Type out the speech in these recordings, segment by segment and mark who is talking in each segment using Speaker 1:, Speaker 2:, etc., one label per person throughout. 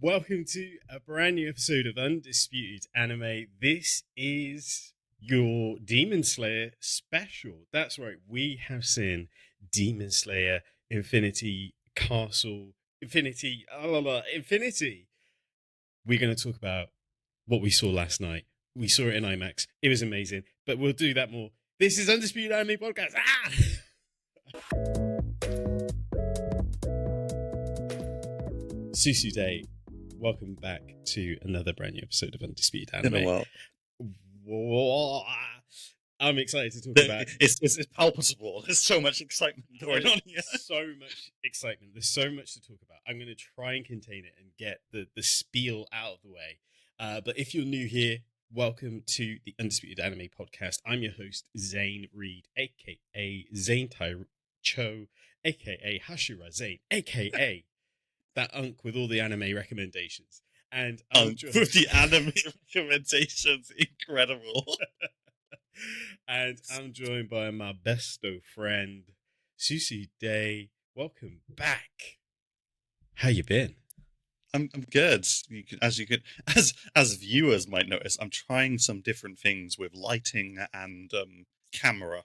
Speaker 1: Welcome to a brand new episode of Undisputed Anime. This is your Demon Slayer special. That's right, we have seen Demon Slayer Infinity Castle, Infinity. We're going to talk about what we saw last night. We saw it in IMAX. It was amazing, but we'll do that more. This is Undisputed Anime Podcast. Susu Day, welcome back to another brand new episode of Undisputed Anime.
Speaker 2: Been a while.
Speaker 1: I'm excited to talk about
Speaker 2: It's palpable. There's so much excitement going on here.
Speaker 1: So much excitement. There's so much to talk about. I'm going to try and contain it and get the spiel out of the way. But if you're new here, welcome to the Undisputed Anime Podcast. I'm your host, Zane Reed, a.k.a. Zane Taichou, a.k.a. Hashira Zane, a.k.a. that unk with all the anime recommendations. And
Speaker 2: with the anime recommendations, incredible.
Speaker 1: And I'm joined by my besto friend, Susu Day. Welcome back. How you been?
Speaker 2: I'm good. As viewers might notice, I'm trying some different things with lighting and camera.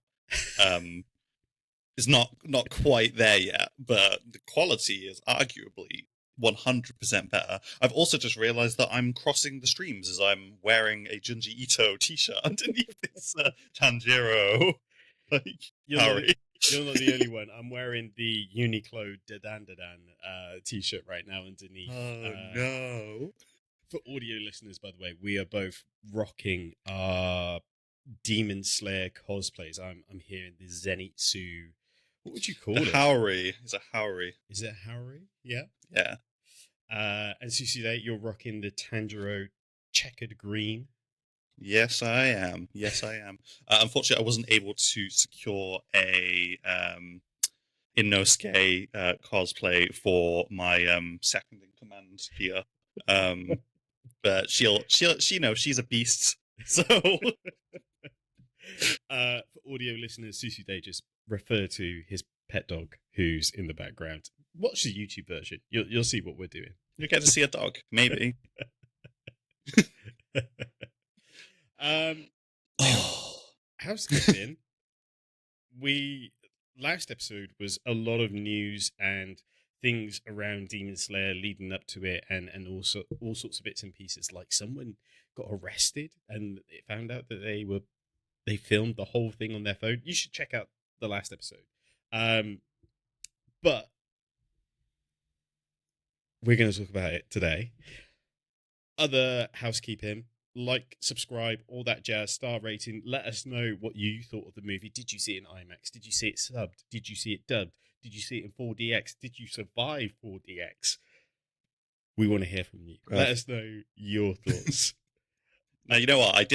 Speaker 2: It's not quite there yet, but the quality is arguably 100% better. I've also just realized that I'm crossing the streams as I'm wearing a Junji Ito t-shirt underneath this Tanjiro.
Speaker 1: You're not the only one. I'm wearing the Uniqlo Dadan t-shirt right now underneath.
Speaker 2: Oh, no.
Speaker 1: For audio listeners, by the way, we are both rocking our Demon Slayer cosplays. I'm here in the Zenitsu. What would you call it?
Speaker 2: Haori. It's a Haori.
Speaker 1: Is it Haori? Yeah.
Speaker 2: Yeah.
Speaker 1: And Susu, you're rocking the Tanjiro checkered green.
Speaker 2: Yes, I am. Unfortunately, I wasn't able to secure a Inosuke cosplay for my second in command here. But she knows she's a beast. So
Speaker 1: for audio listeners, Susu Day just refer to his pet dog who's in the background. Watch the YouTube version. You'll see what we're doing.
Speaker 2: You get to see a dog, maybe.
Speaker 1: How's it been? Last episode was a lot of news and things around Demon Slayer leading up to it, and also all sorts of bits and pieces. Like someone got arrested and it found out that they filmed the whole thing on their phone. You should check out the last episode. But we're going to talk about it today. Other housekeeping, like, subscribe, all that jazz, star rating. Let us know what you thought of the movie. Did you see it in IMAX? Did you see it subbed? Did you see it dubbed? Did you see it in 4DX? Did you survive 4DX? We want to hear from you. Let us know your thoughts.
Speaker 2: Now, you know what? I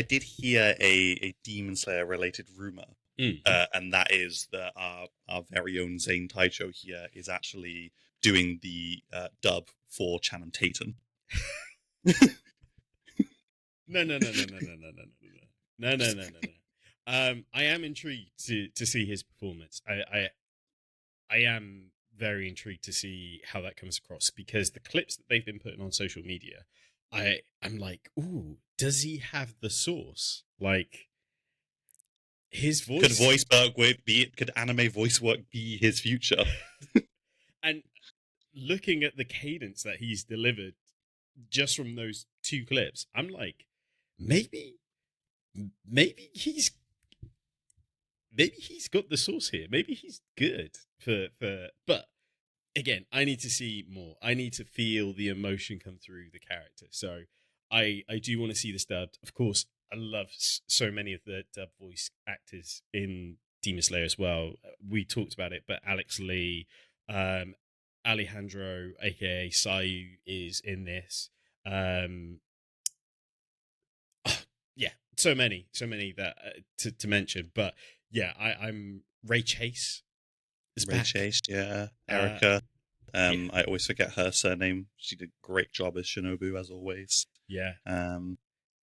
Speaker 2: did hear a Demon Slayer related rumor. And that is that our very own Zane Taichou here is actually doing the dub for Channing Tatum.
Speaker 1: No. I am intrigued to see his performance. I am very intrigued to see how that comes across, because the clips that they've been putting on social media, I'm like, ooh, does he have the sauce? Like, his voice.
Speaker 2: Could anime voice work be his future?
Speaker 1: And looking at the cadence that he's delivered just from those two clips, I'm like, maybe he's got the sauce here. Maybe he's good but again, I need to see more. I need to feel the emotion come through the character. So I do want to see this dubbed. Of course, I love so many of the dub voice actors in Demon Slayer as well. We talked about it, but Alex Lee, Alejandro, aka Sayu, is in this. Yeah, so many that to mention. But yeah, I'm Ray Chase.
Speaker 2: Chase, yeah. Erica. I always forget her surname. She did a great job as Shinobu, as always.
Speaker 1: Yeah.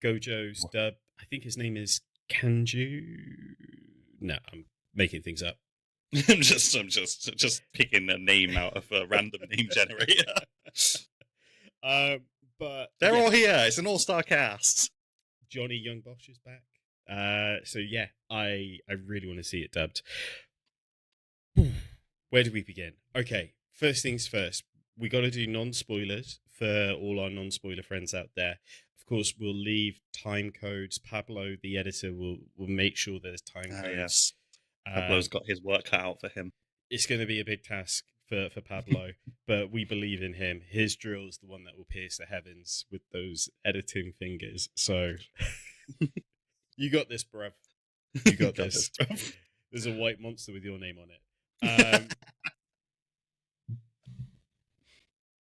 Speaker 1: Gojo's dub, I think his name is Kanju. No, I'm making things up.
Speaker 2: I'm just picking a name out of a random name generator.
Speaker 1: But
Speaker 2: They're
Speaker 1: yeah,
Speaker 2: all here. It's an all-star cast.
Speaker 1: Johnny Young Bosch is back. So yeah, I really want to see it dubbed. Where do we begin? Okay, first things first. We got to do non-spoilers for all our non-spoiler friends out there. Of course, we'll leave time codes. Pablo, the editor, will make sure there's time codes.
Speaker 2: Yes. Pablo's got his work cut out for him.
Speaker 1: It's going to be a big task for Pablo, but we believe in him. His drill is the one that will pierce the heavens with those editing fingers. So you got this, bruv. You got this. There's a white monster with your name on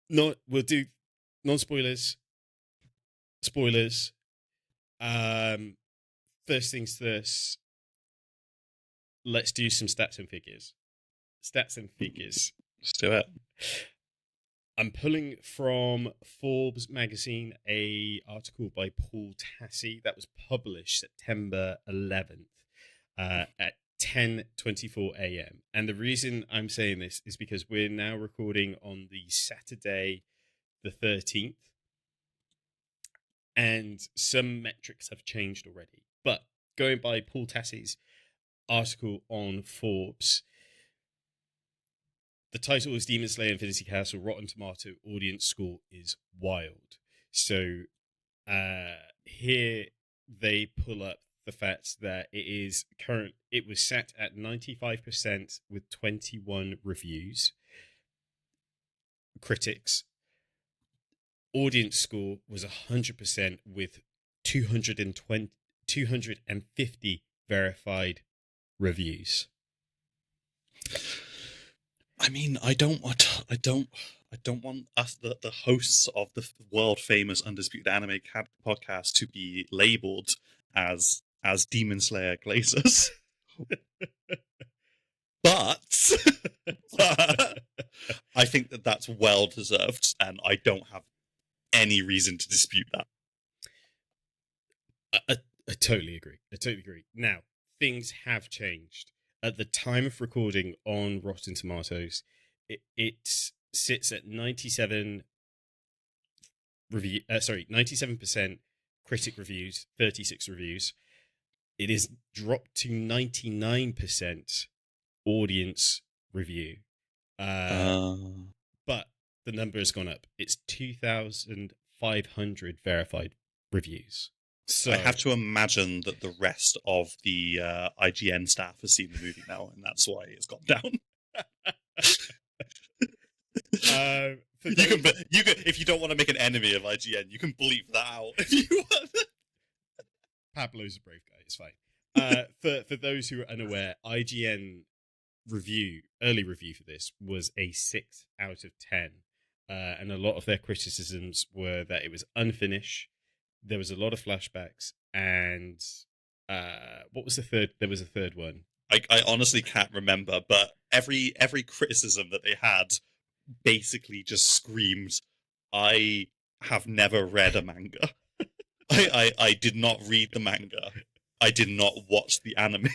Speaker 1: it. We'll do non-spoilers, spoilers. First things first. Let's do some stats and figures. Stats and figures.
Speaker 2: Let's do it.
Speaker 1: I'm pulling from Forbes magazine a article by Paul Tassi that was published September 11th at 10:24 a.m. And the reason I'm saying this is because we're now recording on the Saturday, the 13th, and some metrics have changed already. But going by Paul Tassi's article on Forbes, the title is Demon Slayer Infinity Castle. Rotten Tomato audience score is wild. So here they pull up the fact that it was set at 95% with 21 reviews. Critics. Audience score was 100% with 250 verified reviews.
Speaker 2: I mean, I don't want us, the hosts of the world famous Undisputed Anime Podcast, to be labeled as Demon Slayer Glazers. but I think that that's well deserved, and I don't have any reason to dispute that.
Speaker 1: I totally agree. Now, things have changed. At the time of recording on Rotten Tomatoes, it sits at 97% critic reviews, 36 reviews. It is dropped to 99% audience review. But the number has gone up. It's 2,500 verified reviews. So
Speaker 2: I have to imagine that the rest of the IGN staff has seen the movie now, and that's why it's gone down. If you don't want to make an enemy of IGN, you can bleep that out if you want.
Speaker 1: Pablo's a brave guy. It's fine. For those who are unaware, IGN early review for this was a 6 out of 10, and a lot of their criticisms were that it was unfinished. There was a lot of flashbacks, and what was the third? There was a third one.
Speaker 2: I honestly can't remember, but every criticism that they had basically just screamed, I have never read a manga. I did not read the manga. I did not watch the anime.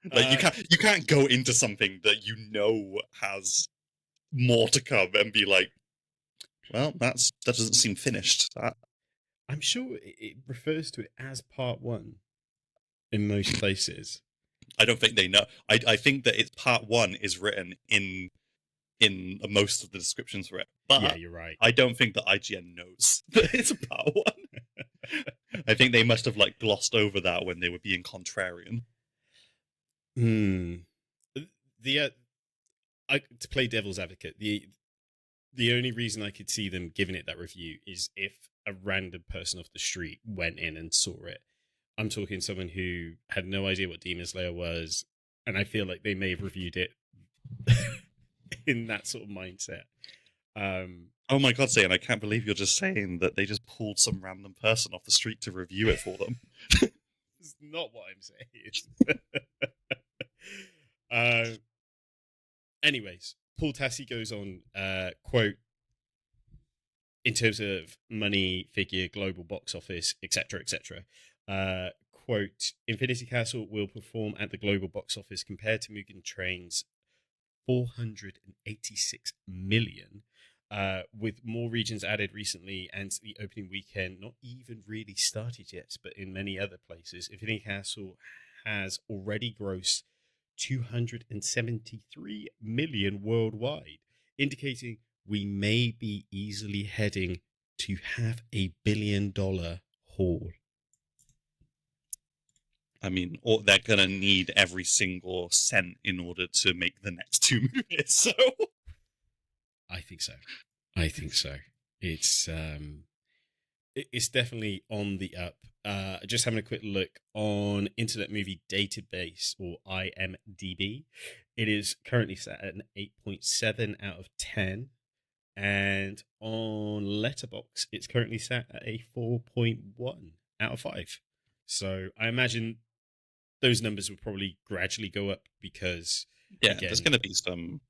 Speaker 2: You can't go into something that you know has more to come and be like, well, that doesn't seem finished.
Speaker 1: I'm sure it refers to it as part 1 in most places.
Speaker 2: I don't think they know. I think that it's part 1 is written in most of the descriptions for it. But
Speaker 1: yeah, you're right.
Speaker 2: I don't think that IGN knows that it's a part 1. I think they must have glossed over that when they were being contrarian.
Speaker 1: To play devil's advocate, the only reason I could see them giving it that review is if a random person off the street went in and saw it. I'm talking someone who had no idea what Demon Slayer was, and I feel like they may have reviewed it in that sort of mindset.
Speaker 2: Oh my god, Zane, I can't believe you're just saying that they just pulled some random person off the street to review it for them.
Speaker 1: That's not what I'm saying. Anyways, Paul Tassi goes on, quote, in terms of money, figure, global box office, etc., etc. Quote, Infinity Castle will perform at the global box office compared to Mugen Train's 486 million with more regions added recently, and the opening weekend not even really started yet, but in many other places, Infinity Castle has already grossed 273 million worldwide, indicating we may be easily heading to have a $1 billion haul.
Speaker 2: I mean, or they're gonna need every single cent in order to make the next two movies. So
Speaker 1: I think so. I think so. It's definitely on the up. Just having a quick look on Internet Movie Database, or IMDb. It is currently set at an 8.7 out of 10. And on Letterboxd, it's currently set at a 4.1 out of 5. So I imagine those numbers will probably gradually go up because,
Speaker 2: yeah, there's going to be some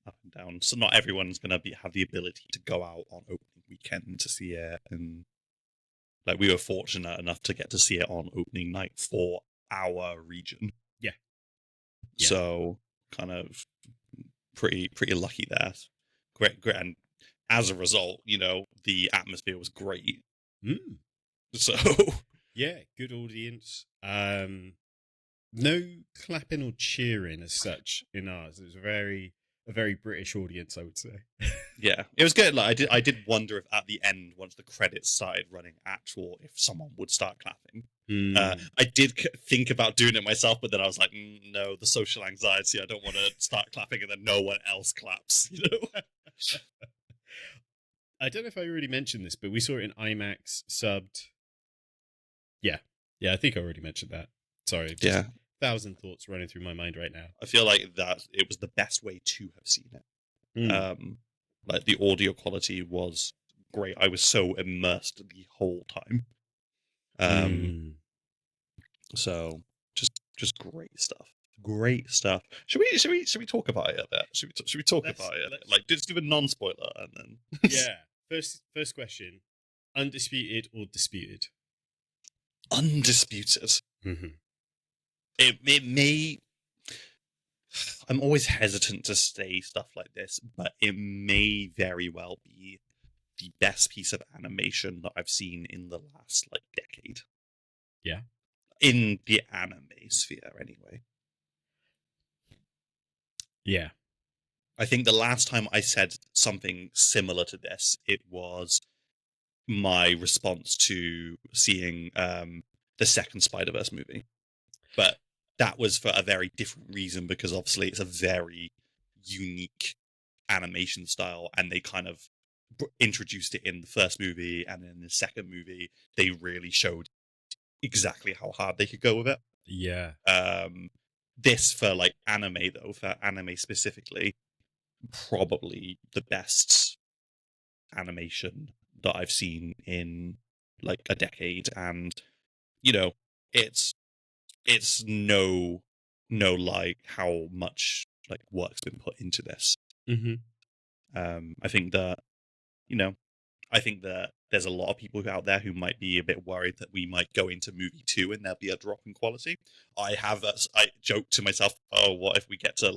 Speaker 2: up and down. So not everyone's going to have the ability to go out on opening weekend to see it. And like, we were fortunate enough to get to see it on opening night for our region.
Speaker 1: Yeah.
Speaker 2: So kind of pretty lucky there. Great. And as a result, the atmosphere was great. So
Speaker 1: yeah, good audience. No clapping or cheering as such in ours. It was a very British audience, I would say.
Speaker 2: Yeah, it was good. Like I did wonder if at the end, once the credits started running, if someone would start clapping. I did think about doing it myself, but then I was like, no, the social anxiety. I don't want to start clapping and then no one else claps.
Speaker 1: I don't know if I already mentioned this, but we saw it in IMAX subbed. Yeah, I think I already mentioned that. Sorry, just 1,000 thoughts running through my mind right now.
Speaker 2: I feel like that it was the best way to have seen it. Like the audio quality was great. I was so immersed the whole time. So just great stuff. Great stuff. Should we talk about it a bit? Should we talk about it? Like, just do a non-spoiler and then.
Speaker 1: Yeah. First question: undisputed or disputed?
Speaker 2: Undisputed. It may. I'm always hesitant to say stuff like this, but it may very well be the best piece of animation that I've seen in the last decade.
Speaker 1: Yeah.
Speaker 2: In the anime sphere, anyway.
Speaker 1: Yeah.
Speaker 2: I think the last time I said something similar to this, it was my response to seeing the second Spider-Verse movie. But that was for a very different reason, because obviously it's a very unique animation style, and they kind of introduced it in the first movie, and then in the second movie they really showed exactly how hard they could go with it.
Speaker 1: Yeah.
Speaker 2: This for anime though, for anime specifically, probably the best animation that I've seen in a decade, and it's no lie how much work's been put into this. I think that there's a lot of people out there who might be a bit worried that we might go into movie 2 and there'll be a drop in quality. I joke to myself, oh, what if we get to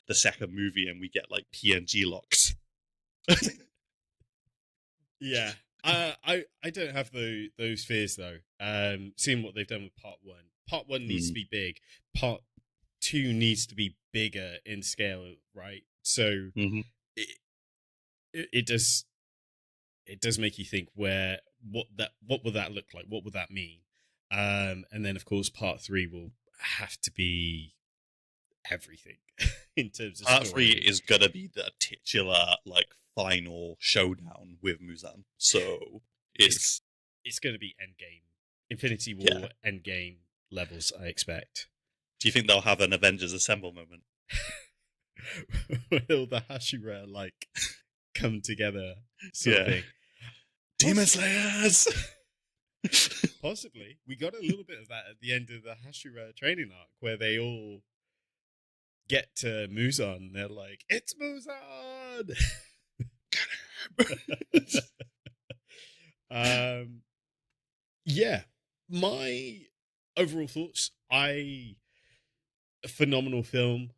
Speaker 2: the second movie and we get PNG locks?
Speaker 1: Yeah. I don't have those fears though. Seeing what they've done with part 1. Part 1 needs to be big. Part 2 needs to be bigger in scale, right? So it does make you think what will that look like? What would that mean? And then of course part 3 will have to be everything in terms of
Speaker 2: part
Speaker 1: story.
Speaker 2: 3 is gonna be the titular final showdown with Muzan. So it's
Speaker 1: gonna be Endgame, Infinity War, Endgame levels, I expect.
Speaker 2: Do you think they'll have an Avengers Assemble moment?
Speaker 1: Will the Hashira come together sort of thing?
Speaker 2: Demon Slayers!
Speaker 1: Possibly. We got a little bit of that at the end of the Hashira training arc, where they all get to Muzan. They're like, it's Muzan! Yeah. My overall thoughts, a phenomenal film.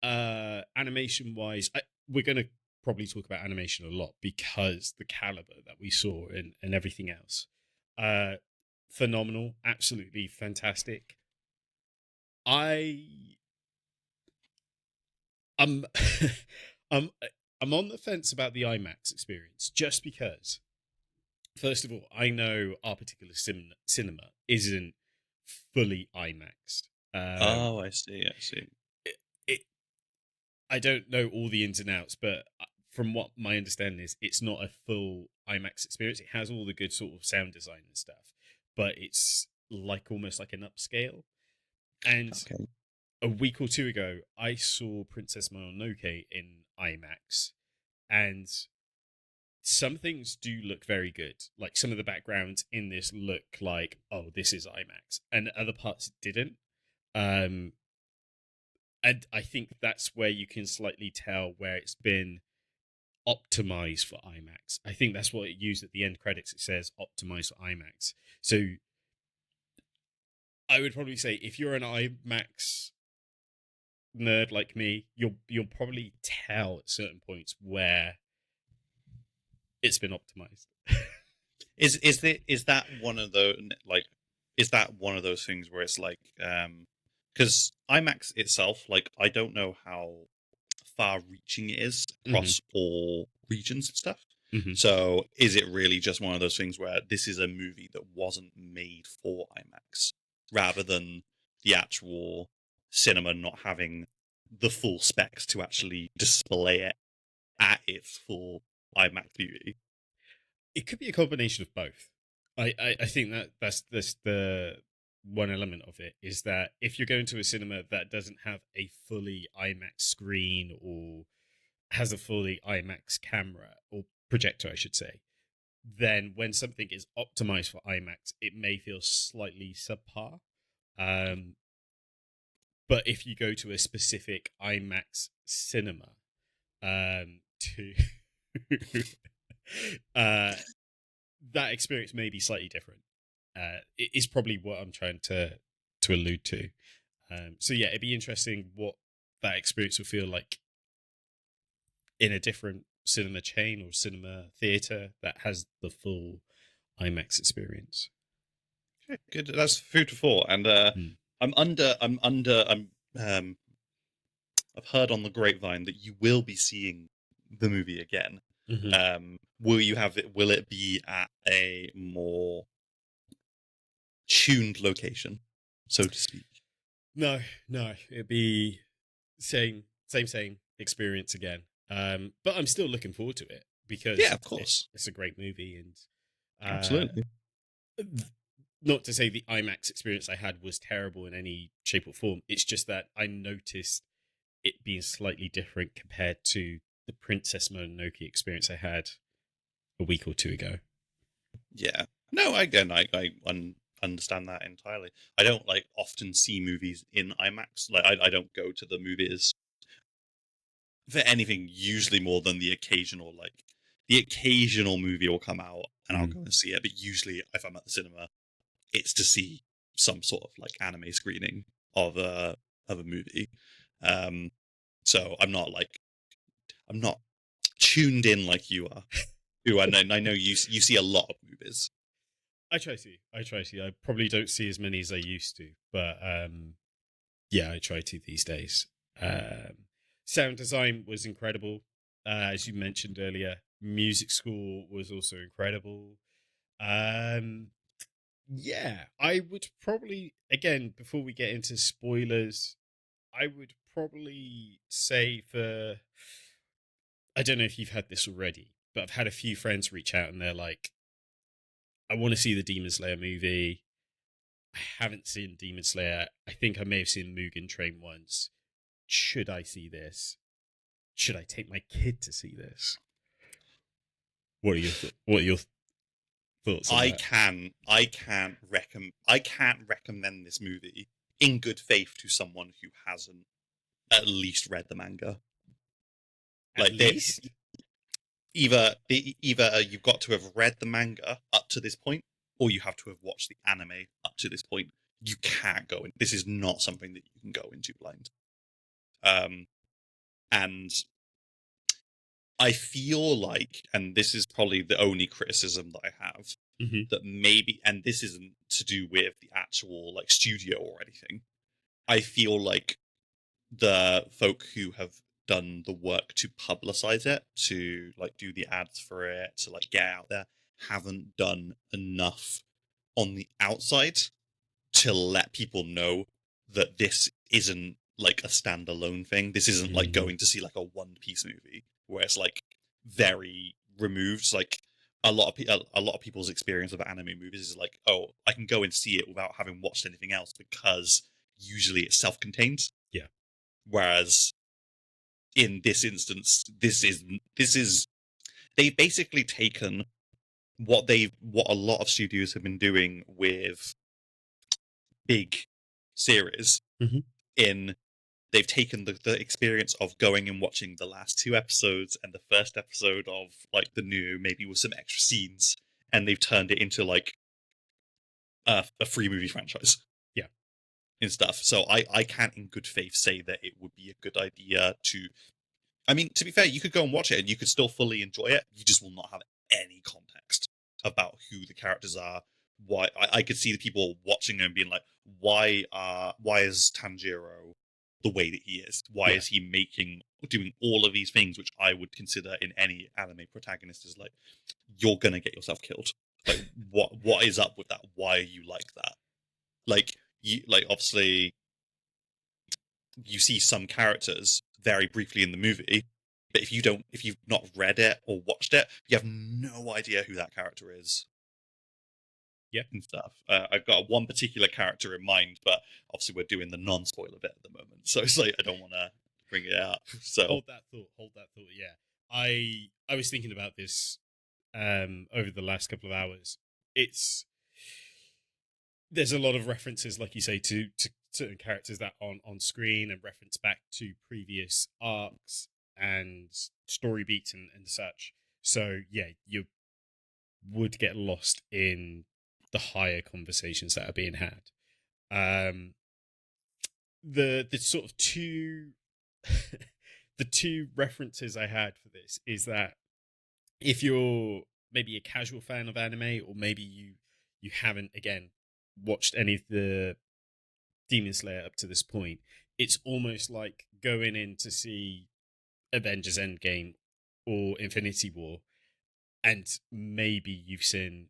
Speaker 1: Animation wise, we're going to probably talk about animation a lot because the caliber that we saw and everything else. Phenomenal, absolutely fantastic. I'm I'm I'm on the fence about the IMAX experience just because, first of all, I know our particular cinema isn't fully IMAXed.
Speaker 2: Oh, I see. I see.
Speaker 1: It, I don't know all the ins and outs, but from what my understanding is, it's not a full IMAX experience. It has all the good sort of sound design and stuff, but it's like almost like an upscale. And
Speaker 2: Okay.
Speaker 1: a week or two ago, I saw Princess Mononoke in IMAX, and some things do look very good. Like some of the backgrounds in this look like, oh, this is IMAX, and other parts didn't. Um, and I think that's where you can slightly tell where it's been optimized for IMAX. I think that's what it used at the end credits. It says optimized for IMAX. So I would probably say if you're an IMAX nerd like me, you'll probably tell at certain points where it's been optimized.
Speaker 2: Is that one of the like is that one of those things where it's like because IMAX itself, like I don't know how far reaching it is
Speaker 1: Mm-hmm.
Speaker 2: across all regions and stuff.
Speaker 1: Mm-hmm.
Speaker 2: So is it really just one of those things where this is a movie that wasn't made for IMAX rather than the actual cinema not having the full specs to actually display it at its full IMAX beauty?
Speaker 1: It could be a combination of both. I think that's the one element of it is that if you're going to a cinema that doesn't have a fully IMAX screen or has a fully IMAX camera or projector, I should say, then when something is optimized for IMAX, it may feel slightly subpar. Um, but if you go to a specific IMAX cinema, to uh, that experience may be slightly different. It is probably what I'm trying to allude to. So yeah, it'd be interesting what that experience would feel like in a different cinema chain or cinema theater that has the full IMAX experience.
Speaker 2: Okay, good. That's food for thought. And
Speaker 1: Mm.
Speaker 2: um, I've heard on the grapevine that you will be seeing the movie again.
Speaker 1: Mm-hmm.
Speaker 2: Will you have it? Will it be at a more tuned location, so to speak?
Speaker 1: No, no, it'd be same experience again. But I'm still looking forward to it because
Speaker 2: Yeah, of course.
Speaker 1: it's a great movie, and
Speaker 2: Absolutely.
Speaker 1: not to say the IMAX experience I had was terrible in any shape or form. It's just that I noticed it being slightly different compared to the Princess Mononoke experience I had a week or two ago.
Speaker 2: Yeah. No, I understand that entirely. I don't like often see movies in IMAX. Like I don't go to the movies for anything usually more than the occasional movie will come out and I'll
Speaker 1: Mm.
Speaker 2: go and see it. But usually if I'm at the cinema, it's to see some sort of like anime screening of a movie. Um so I'm not tuned in like you are. Who I know you see a lot of movies.
Speaker 1: I try to. I try to. I probably don't see as many as I used to, but yeah, I try to these days. Sound design was incredible, as you mentioned earlier. Music score was also incredible. Um, yeah, I would probably again before we get into spoilers, I would probably say for I don't know if you've had this already, but I've had a few friends reach out and they're like, I want to see the Demon Slayer movie. I haven't seen Demon Slayer. I think I may have seen Mugen Train once. Should I see this? Should I take my kid to see this? What are your thoughts on that?
Speaker 2: I can't recommend this movie in good faith to someone who hasn't at least read the manga.
Speaker 1: At
Speaker 2: Like they
Speaker 1: least
Speaker 2: either you've got to have read the manga up to this point, or you have to have watched the anime up to this point. You can't go in. This is not something that you can go into blind. And I feel like, and this is probably the only criticism that I have, that maybe, and this isn't to do with the actual like studio or anything. I feel like the folk who have done the work to publicize it, to like do the ads for it, to like get out there, haven't done enough on the outside to let people know that this isn't like a standalone thing. This isn't like going to see like a One Piece movie where it's like very removed. Like a lot of people's experience of anime movies is like, oh, I can go and see it without having watched anything else because usually it's self-contained.
Speaker 1: Yeah.
Speaker 2: Whereas in this instance, this is they've basically taken what a lot of studios have been doing with big series in they've taken the experience of going and watching the last two episodes and the first episode of like the new, maybe with some extra scenes, and they've turned it into like a free movie franchise.
Speaker 1: Yeah.
Speaker 2: And stuff. So I can't in good faith say that it would be a good idea to, I mean, to be fair, you could go and watch it and you could still fully enjoy it. You just will not have any context about who the characters are. Why I could see the people watching and being like, why is Tanjiro the way that he is? Why is he doing all of these things which I would consider in any anime protagonist is like, you're gonna get yourself killed. Like what is up with that? Why are you like that? Like you like obviously you see some characters very briefly in the movie, but if you've not read it or watched it, you have no idea who that character is.
Speaker 1: Yeah,
Speaker 2: and stuff. I've got one particular character in mind, but obviously we're doing the non-spoiler bit at the moment, so it's like I don't want to bring it up. So
Speaker 1: hold that thought. Yeah, I was thinking about this over the last couple of hours. There's a lot of references, like you say, to certain characters that are on screen and reference back to previous arcs and story beats and such. So yeah, you would get lost in the higher conversations that are being had. The sort of two the two references I had for this is that if you're maybe a casual fan of anime, or maybe you haven't again watched any of the Demon Slayer up to this point, it's almost like going in to see Avengers Endgame or Infinity War, and maybe you've seen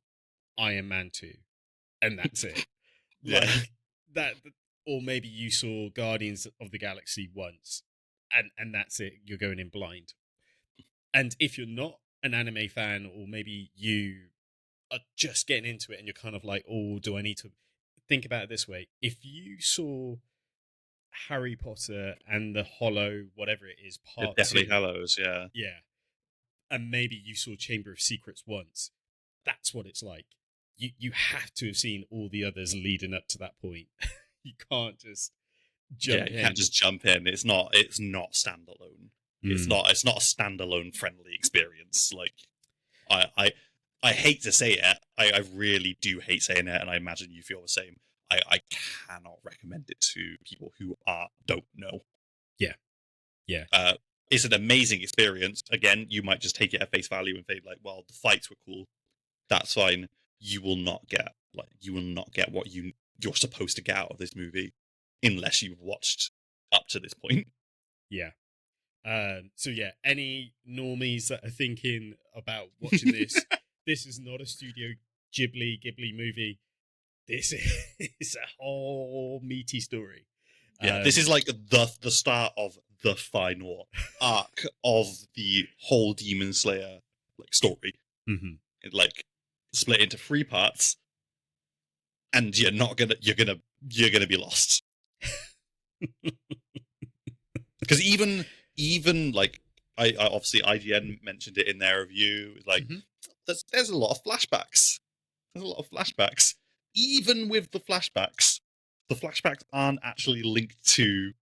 Speaker 1: Iron Man 2, and that's it.
Speaker 2: yeah,
Speaker 1: Like that, or maybe you saw Guardians of the Galaxy once, and that's it. You're going in blind. And if you're not an anime fan, or maybe you are just getting into it and you're kind of like, oh, do I need to think about it this way? If you saw Harry Potter and the Hollow, whatever it is, part
Speaker 2: Deathly
Speaker 1: 2,
Speaker 2: Hallows, yeah.
Speaker 1: yeah, and maybe you saw Chamber of Secrets once, that's what it's like. You have to have seen all the others leading up to that point. You can't just jump
Speaker 2: You
Speaker 1: in.
Speaker 2: can't just jump in. It's not standalone. It's not a standalone friendly experience. Like I hate to say it. I really do hate saying it, and I imagine you feel the same. I cannot recommend it to people who don't know.
Speaker 1: Yeah.
Speaker 2: It's an amazing experience. Again, you might just take it at face value and think like, well, the fights were cool. That's fine. You will not get what you're supposed to get out of this movie unless you've watched up to this point.
Speaker 1: Yeah. So yeah, any normies that are thinking about watching this, this is not a Studio Ghibli movie. This is a whole meaty story.
Speaker 2: Yeah, this is like the start of the final arc of the whole Demon Slayer like story. It like split into 3 parts, and you're gonna be lost. Because even like I obviously IGN mentioned it in their review. Like there's a lot of flashbacks. There's a lot of flashbacks. Even with the flashbacks aren't actually linked to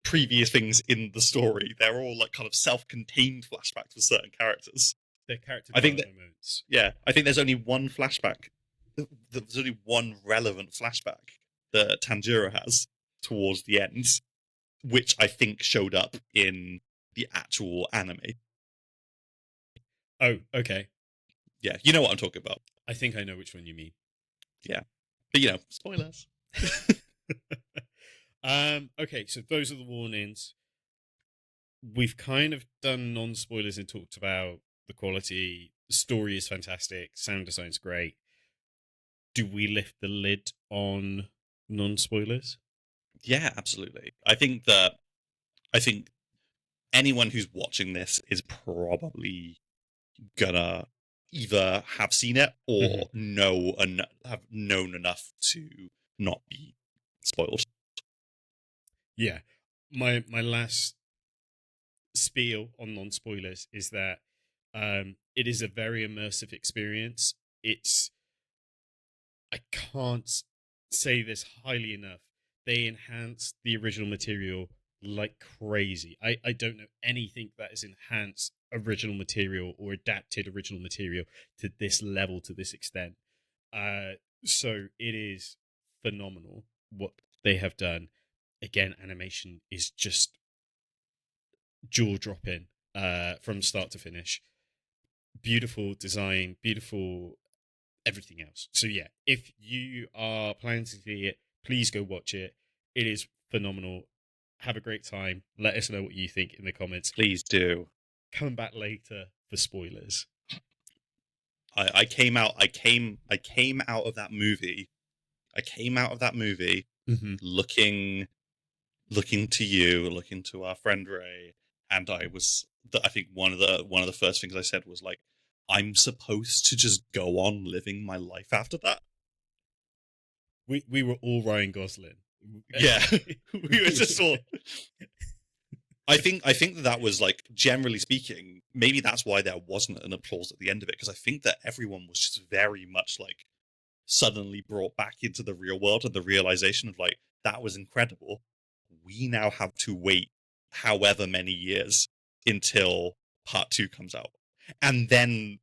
Speaker 2: previous things in the story. They're all like kind of self-contained flashbacks for certain characters.
Speaker 1: They're character
Speaker 2: I think
Speaker 1: development moments.
Speaker 2: Yeah, I think there's only one flashback. There's only one relevant flashback that Tanjiro has towards the end, which I think showed up in the actual anime.
Speaker 1: Oh, okay.
Speaker 2: Yeah, you know what I'm talking about.
Speaker 1: I think I know which one you mean.
Speaker 2: Yeah, but spoilers.
Speaker 1: Okay, so those are the warnings. We've kind of done non-spoilers and talked about the quality. The story is fantastic. Sound design's great. Do we lift the lid on non-spoilers?
Speaker 2: Yeah, absolutely. I think anyone who's watching this is probably gonna either have seen it or have known enough to not be spoiled.
Speaker 1: Yeah. My last spiel on non-spoilers is that it is a very immersive experience. It's I can't say this highly enough. They enhance the original material like crazy. I don't know anything that has enhanced original material or adapted original material to this level, to this extent. So it is phenomenal what they have done. Again, animation is just jaw dropping from start to finish. Beautiful design, beautiful everything else. So yeah, if you are planning to see it, please go watch it. It is phenomenal. Have a great time. Let us know what you think in the comments.
Speaker 2: Please do.
Speaker 1: Come back later for spoilers.
Speaker 2: I came out of that movie. I came out of that movie looking to you, looking to our friend Ray, and I think one of the first things I said was like, I'm supposed to just go on living my life after that.
Speaker 1: We were all Ryan Gosling.
Speaker 2: Yeah, we were just all. I think that was like, generally speaking, maybe that's why there wasn't an applause at the end of it, because I think that everyone was just very much like suddenly brought back into the real world and the realization of like, that was incredible. We now have to wait however many years until part 2 comes out. And then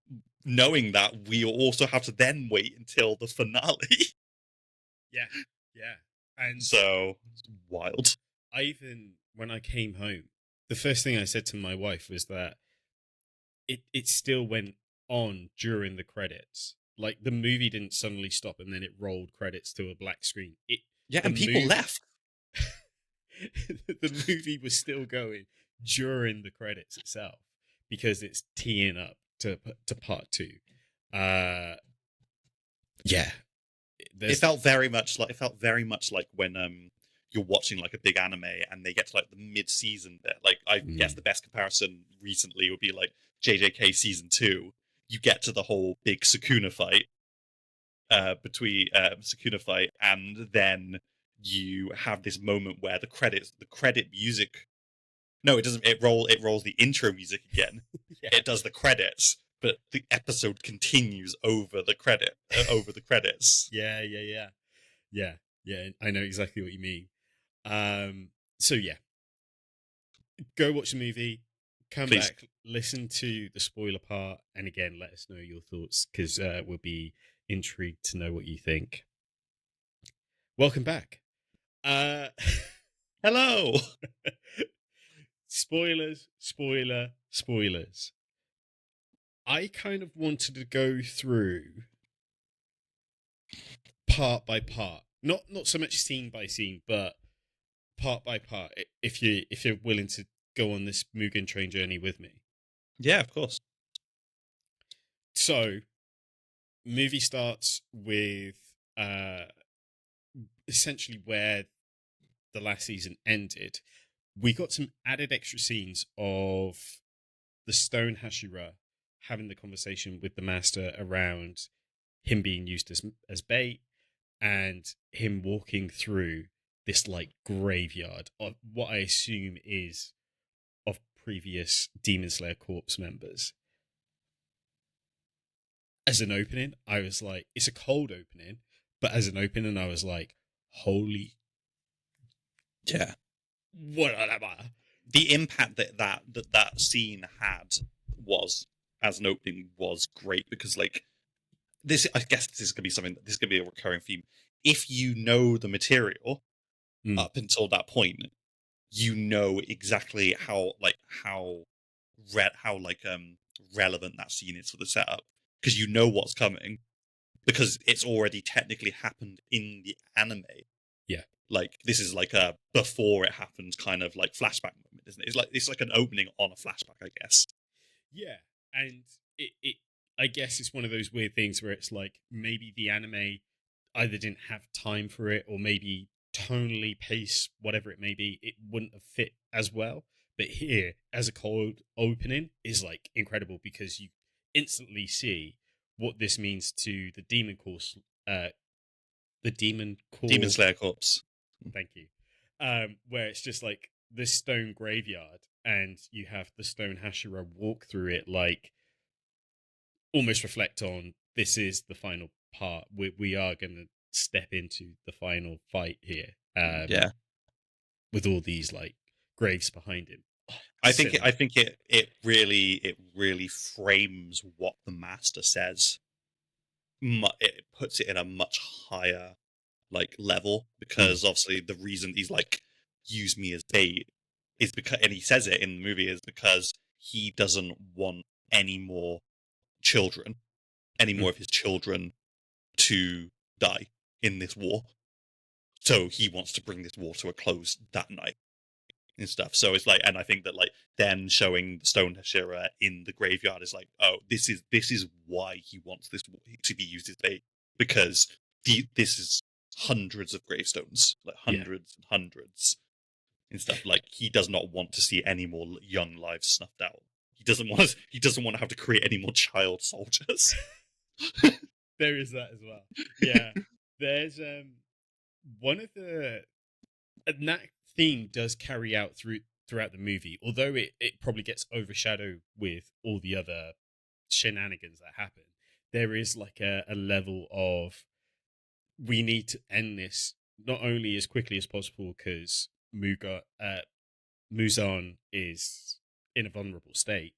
Speaker 2: knowing that we also have to then wait until the finale.
Speaker 1: Yeah. And
Speaker 2: so it's wild.
Speaker 1: when I came home, the first thing I said to my wife was that it still went on during the credits. Like the movie didn't suddenly stop and then it rolled credits to a black screen.
Speaker 2: And people left.
Speaker 1: The movie was still going during the credits itself because it's teeing up to part 2. Yeah,
Speaker 2: it felt very much like when you're watching like a big anime and they get to like the mid-season bit. Like I guess the best comparison recently would be like JJK season 2. You get to the whole big Sukuna fight between Sukuna fight, and then you have this moment where the credit music. No, it doesn't. It rolls the intro music again.
Speaker 1: Yeah.
Speaker 2: It does the credits, but the episode continues over the credits.
Speaker 1: Yeah. I know exactly what you mean. So yeah, go watch the movie. Come
Speaker 2: Please.
Speaker 1: back, listen to the spoiler part, and again, let us know your thoughts because we'll be intrigued to know what you think. Welcome back.
Speaker 2: Hello.
Speaker 1: Spoilers. I kind of wanted to go through part by part, not so much scene by scene, but part by part. If you're willing to go on this Mugen Train journey with me.
Speaker 2: Yeah, of course.
Speaker 1: So, movie starts with essentially where the last season ended. We got some added extra scenes of the Stone Hashira having the conversation with the master around him being used as bait and him walking through this like graveyard of what I assume is of previous Demon Slayer Corps members. As an opening, I was like, it's a cold opening, but as an opening, I was like, holy.
Speaker 2: Yeah.
Speaker 1: Whatever.
Speaker 2: The impact that scene had was, as an opening, was great because like this, I guess this is gonna be a recurring theme. If you know the material up until that point, you know exactly how relevant that scene is for the setup, because you know what's coming, because it's already technically happened in the anime.
Speaker 1: Yeah.
Speaker 2: Like, this is like a before it happened kind of like flashback moment, isn't it? It's like an opening on a flashback, I guess.
Speaker 1: Yeah, and it I guess it's one of those weird things where it's like maybe the anime either didn't have time for it, or maybe tonally, pace, whatever it may be, it wouldn't have fit as well. But here, as a cold opening, is like incredible because you instantly see what this means to the demon course, the demon
Speaker 2: Demon
Speaker 1: core.
Speaker 2: Slayer corpse.
Speaker 1: Thank you. Where it's just like this stone graveyard, and you have the stone Hashira walk through it, like almost reflect on this is the final part. We are going to step into the final fight here.
Speaker 2: Yeah,
Speaker 1: with all these like graves behind him.
Speaker 2: I think it really frames what the master says. It puts it in a much higher like level, because obviously the reason he's like, use me as bait, is because, and he says it in the movie, is because he doesn't want any more children, any more of his children to die in this war. So he wants to bring this war to a close that night and stuff. So it's like, and I think that like then showing Stone Hashira in the graveyard is like, oh, this is why he wants this to be used as bait, because this is hundreds of gravestones, like hundreds and hundreds and stuff. Like, he does not want to see any more young lives snuffed out. He doesn't want to have to create any more child soldiers.
Speaker 1: There is that as well. Yeah, there's one of the, and that theme does carry out throughout the movie, although it probably gets overshadowed with all the other shenanigans that happen. There is like a level of, we need to end this not only as quickly as possible because Muzan is in a vulnerable state.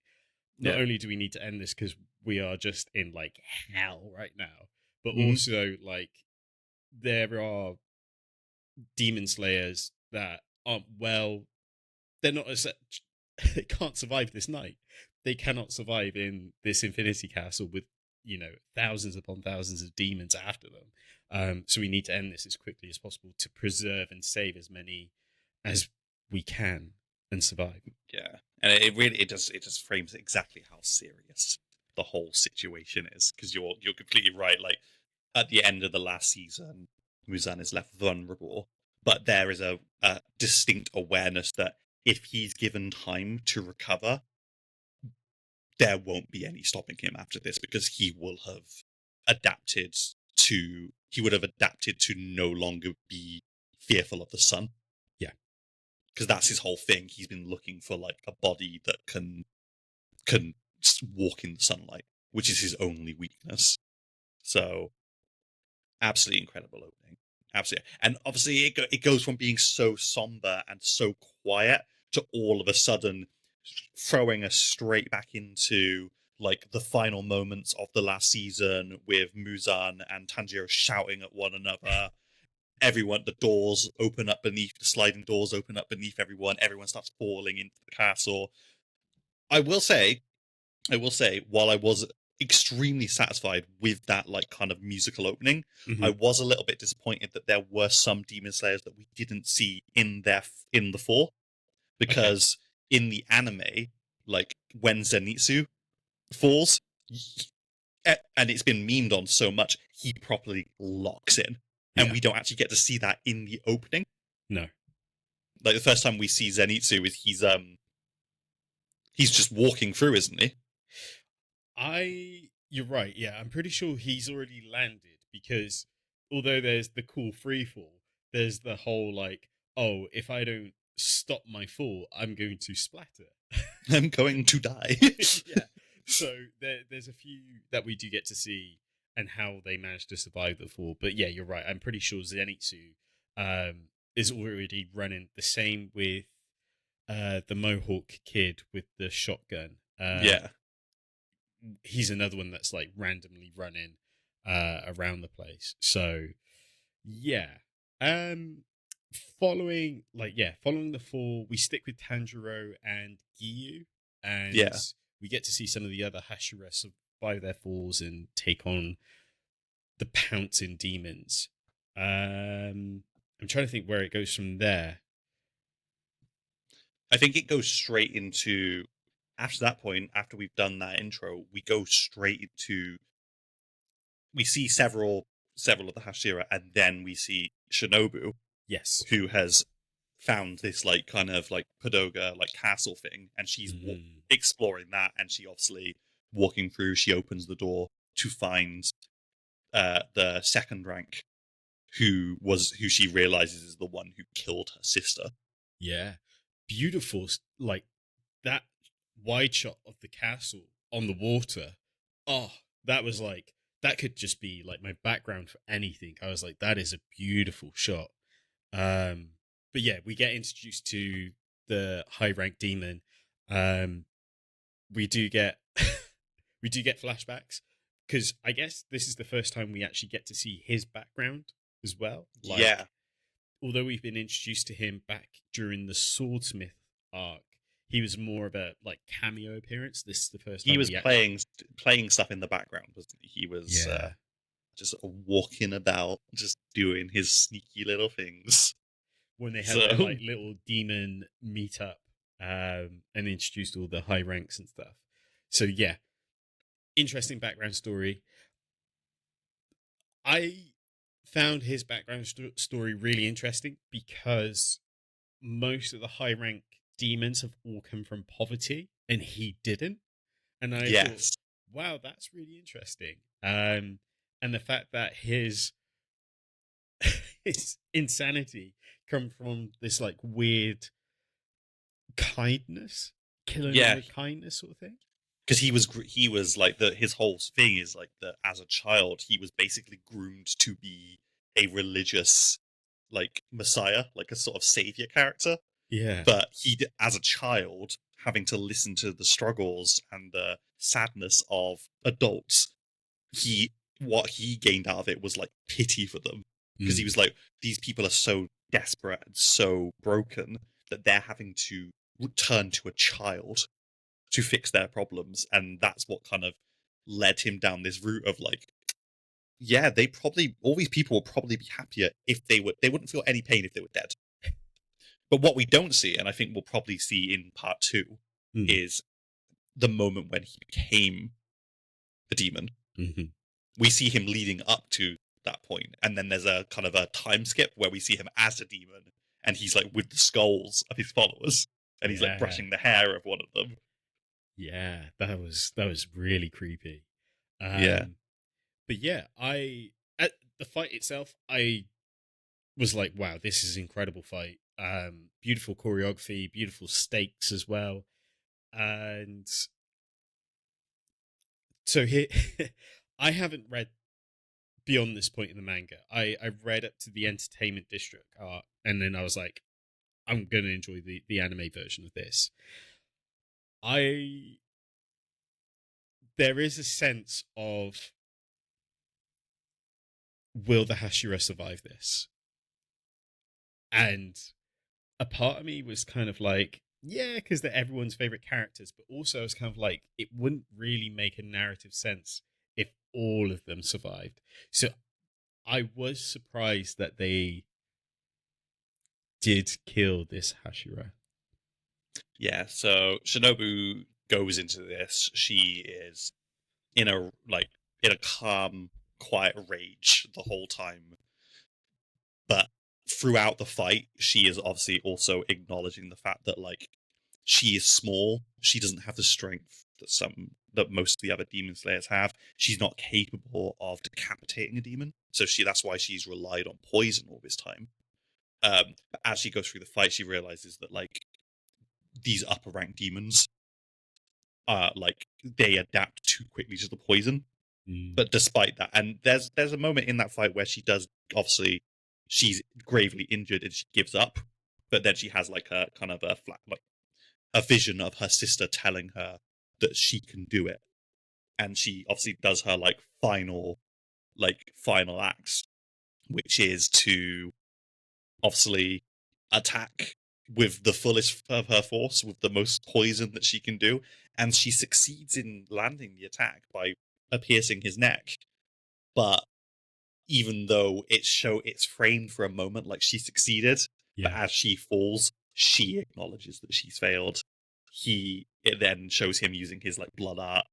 Speaker 1: Not only do we need to end this because we are just in like hell right now, but also like there are demon slayers that aren't well. They're not as they can't survive this night. They cannot survive in this infinity castle with, thousands upon thousands of demons after them. So we need to end this as quickly as possible to preserve and save as many as we can and survive.
Speaker 2: Yeah, and it just frames exactly how serious the whole situation is, because you're completely right. Like, at the end of the last season, Muzan is left vulnerable, but there is a distinct awareness that if he's given time to recover, there won't be any stopping him after this, because he would have adapted to no longer be fearful of the sun.
Speaker 1: Yeah,
Speaker 2: because that's his whole thing. He's been looking for like a body that can walk in the sunlight, which is his only weakness. So, absolutely incredible opening, absolutely. And obviously it goes from being so somber and so quiet to all of a sudden throwing us straight back into like the final moments of the last season, with Muzan and Tanjiro shouting at one another. Everyone, the sliding doors open up beneath everyone. Everyone starts falling into the castle. I will say, while I was extremely satisfied with that like kind of musical opening, I was a little bit disappointed that there were some demon slayers that we didn't see in the four, because in the anime, like when Zenitsu falls, and it's been memed on so much, he properly locks in. And we don't actually get to see that in the opening.
Speaker 1: No.
Speaker 2: Like, the first time we see Zenitsu is he's just walking through, isn't he?
Speaker 1: You're right. Yeah, I'm pretty sure he's already landed, because although there's the cool free fall, there's the whole like, oh, if I don't stop my fall, I'm going to splatter.
Speaker 2: I'm going to die.
Speaker 1: Yeah. So there's a few that we do get to see and how they managed to survive the fall. But yeah, you're right. I'm pretty sure Zenitsu is already running. The same with the Mohawk kid with the shotgun.
Speaker 2: Yeah.
Speaker 1: He's another one that's like randomly running around the place. So yeah. Following the fall, we stick with Tanjiro and Giyu, and we get to see some of the other Hashira survive their falls and take on the pouncing demons. I'm trying to think where it goes from there.
Speaker 2: I think it goes straight into, after that point, after we've done that intro, we go straight into, we see several of the Hashira, and then we see Shinobu,
Speaker 1: Yes.
Speaker 2: who has found this like kind of like pagoda, like castle thing, and she's exploring that, and she obviously walking through, she opens the door to find the second rank, who she realizes is the one who killed her sister.
Speaker 1: Yeah, beautiful, like that wide shot of the castle on the water. Oh, that was like, that could just be like my background for anything. I was like, that is a beautiful shot. But yeah, we get introduced to the high rank demon. We do get we do get flashbacks, because I guess this is the first time we actually get to see his background as well. Like,
Speaker 2: yeah,
Speaker 1: although we've been introduced to him back during the Swordsmith arc, he was more of a like cameo appearance. This is the first time
Speaker 2: he was playing stuff in the background, wasn't he? He was just walking about, just doing his sneaky little things.
Speaker 1: When they had their like little demon meetup, and introduced all the high ranks and stuff. So yeah, interesting background story. I found his background story really interesting because most of the high rank demons have all come from poverty, and he didn't. And I thought, wow, that's really interesting. And the fact that his insanity come from this like weird kindness, killing with kindness sort of thing.
Speaker 2: Because he was like his whole thing is like that as a child he was basically groomed to be a religious like messiah, like a sort of savior character.
Speaker 1: Yeah.
Speaker 2: But as a child, having to listen to the struggles and the sadness of adults, what he gained out of it was like pity for them, because he was like, these people are so desperate and so broken that they're having to return to a child to fix their problems. And that's what kind of led him down this route of like, yeah, all these people will probably be happier if they wouldn't feel any pain if they were dead. But what we don't see, and I think we'll probably see in part 2, is the moment when he became the demon. We see him leading up to that point, and then there's a kind of a time skip where we see him as a demon, and he's like with the skulls of his followers, and he's like brushing the hair of one of them.
Speaker 1: Yeah, that was really creepy. But yeah, at the fight itself, I was like, wow, this is an incredible fight. Beautiful choreography, beautiful stakes as well. And so here, I haven't read beyond this point in the manga. I've read up to the entertainment district art, and then I was like, I'm going to enjoy the anime version of this. There is a sense of, will the Hashira survive this? And a part of me was kind of like, yeah, because they're everyone's favorite characters, but also it's kind of like, it wouldn't really make a narrative sense if all of them survived. So I was surprised that they did kill this Hashira.
Speaker 2: Yeah, so Shinobu goes into this. She is in a calm, quiet rage the whole time. But throughout the fight, she is obviously also acknowledging the fact that like she is small. She doesn't have the strength that most of the other demon slayers have. She's not capable of decapitating a demon, so that's why she's relied on poison all this time. But as she goes through the fight, she realizes that like these upper rank demons like they adapt too quickly to the poison. But despite that, and there's a moment in that fight where she does, obviously she's gravely injured and she gives up, but then she has like a kind of a vision of her sister telling her that she can do it, and she obviously does her like final acts, which is to obviously attack with the fullest of her force, with the most poison that she can do, and she succeeds in landing the attack by piercing his neck. But even though it's framed for a moment like she succeeded, but as she falls, she acknowledges that she's failed. It then shows him using his like blood art.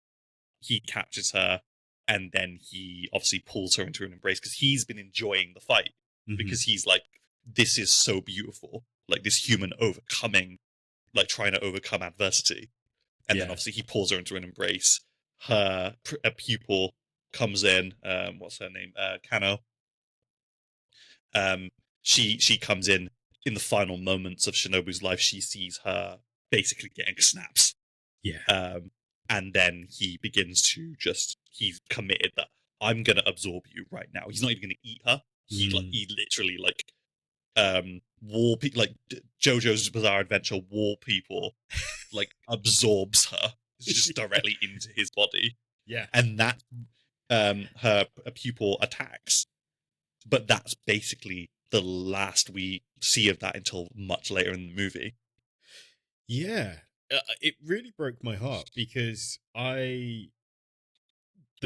Speaker 2: He captures her, and then he obviously pulls her into an embrace because he's been enjoying the fight, because he's like, this is so beautiful, like this human overcoming, like trying to overcome adversity. And then obviously he pulls her into an embrace. A pupil comes in. What's her name? Kano. She comes in the final moments of Shinobu's life. She sees her basically getting snaps. And then he begins to he's committed that I'm gonna absorb you right now. He's not even gonna eat her. He literally war people, like JoJo's Bizarre Adventure war people, like absorbs her just directly into his body. And that her pupil attacks, but that's basically the last we see of that until much later in the movie.
Speaker 1: It really broke my heart because the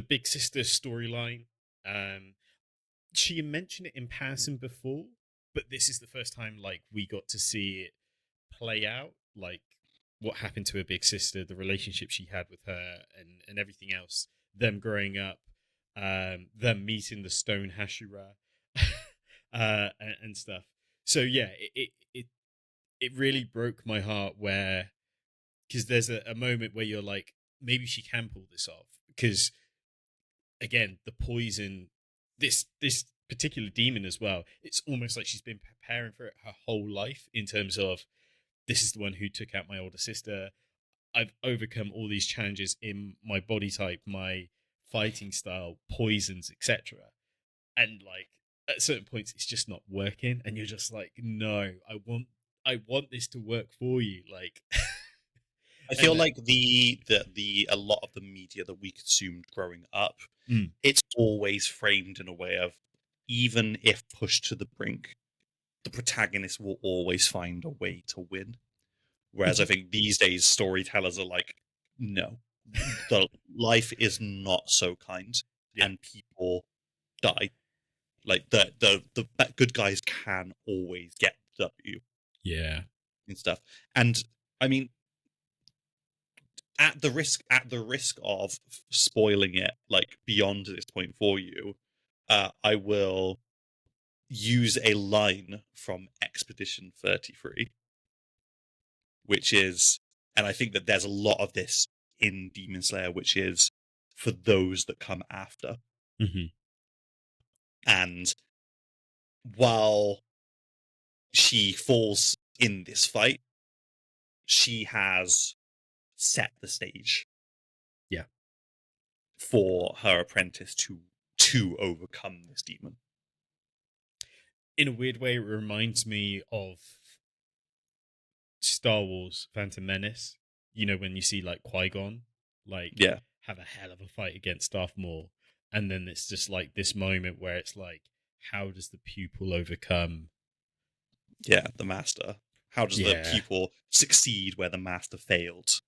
Speaker 1: big sister storyline, she mentioned it in passing before, but this is the first time like we got to see it play out, like what happened to her big sister, the relationship she had with her, and everything else, them growing up, them meeting the stone Hashira, and stuff. So yeah, it really broke my heart, where because there's a moment where you're like, maybe she can pull this off, because again, the poison, this particular demon as well, it's almost like she's been preparing for it her whole life, in terms of, this is the one who took out my older sister. I've overcome all these challenges in my body type, my fighting style, poisons, etc. And like at certain points, it's just not working, and you're just like, no, I want this to work for you. Like,
Speaker 2: I feel like the a lot of the media that we consumed growing up, it's always framed in a way of, even if pushed to the brink, the protagonist will always find a way to win. Whereas I think these days storytellers are like, no, the life is not so kind, and people die. Like the good guys can always get W. And stuff. And I mean, at the risk of spoiling it like beyond this point for you, I will use a line from Expedition 33, which is, and I think that there's a lot of this in Demon Slayer, which is, for those that come after. And while she falls in this fight, she has set the stage for her apprentice to overcome this demon.
Speaker 1: In a weird way, it reminds me of Star Wars Phantom Menace. You know, when you see like Qui-Gon have a hell of a fight against Darth Maul, and then it's just like this moment where it's like, how does the pupil overcome
Speaker 2: the master? How does the pupil succeed where the master failed?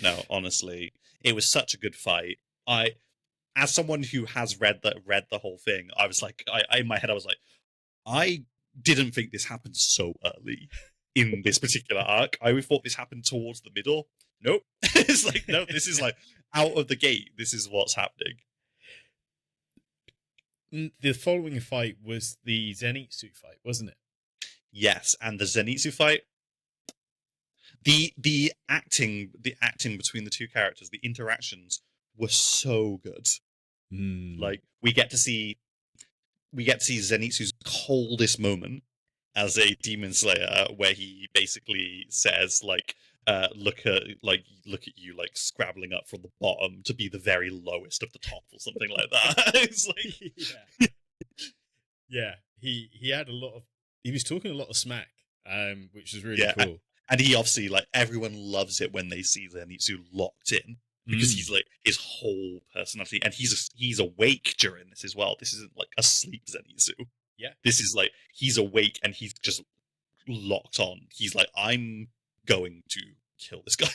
Speaker 2: No, honestly, it was such a good fight. As someone who has read the whole thing, I was like, in my head, I was like, I didn't think this happened so early in this particular arc. I thought this happened towards the middle. Nope. It's like, no, this is like out of the gate. This is what's happening.
Speaker 1: The following fight was the Zenitsu fight, wasn't it?
Speaker 2: Yes, and the Zenitsu fight, the acting between the two characters, the interactions were so good. Like we get to see Zenitsu's coldest moment as a demon slayer, where he basically says like, look at you like scrabbling up from the bottom to be the very lowest of the top, or something like that. It's like
Speaker 1: he had he was talking a lot of smack, which was really cool.
Speaker 2: And he obviously, like, everyone loves it when they see Zenitsu locked in, because he's like his whole personality, and he's awake during this as well. This isn't like a sleep Zenitsu. This is like he's awake and he's just locked on. He's like, I'm going to kill this guy.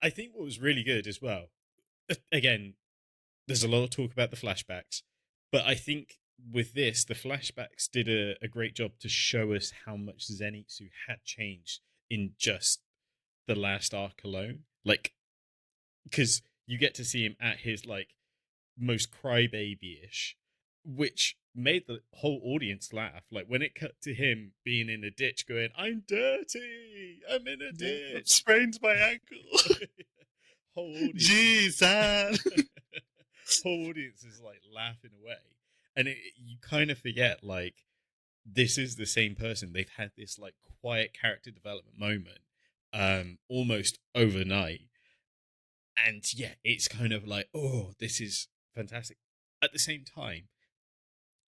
Speaker 1: I think what was really good as well, again, there's a lot of talk about the flashbacks, but I think with this, the flashbacks did a great job to show us how much Zenitsu had changed in just the last arc alone. Like, because you get to see him at his like most crybaby-ish, which made the whole audience laugh. Like when it cut to him being in a ditch going, "I'm dirty, I'm in a ditch,
Speaker 2: I've sprained my ankle."
Speaker 1: whole audience
Speaker 2: Jesus.
Speaker 1: whole audience is like laughing away. And you kind of forget, like, this is the same person. They've had this like quiet character development moment almost overnight. And yeah, it's kind of like, oh, this is fantastic. At the same time,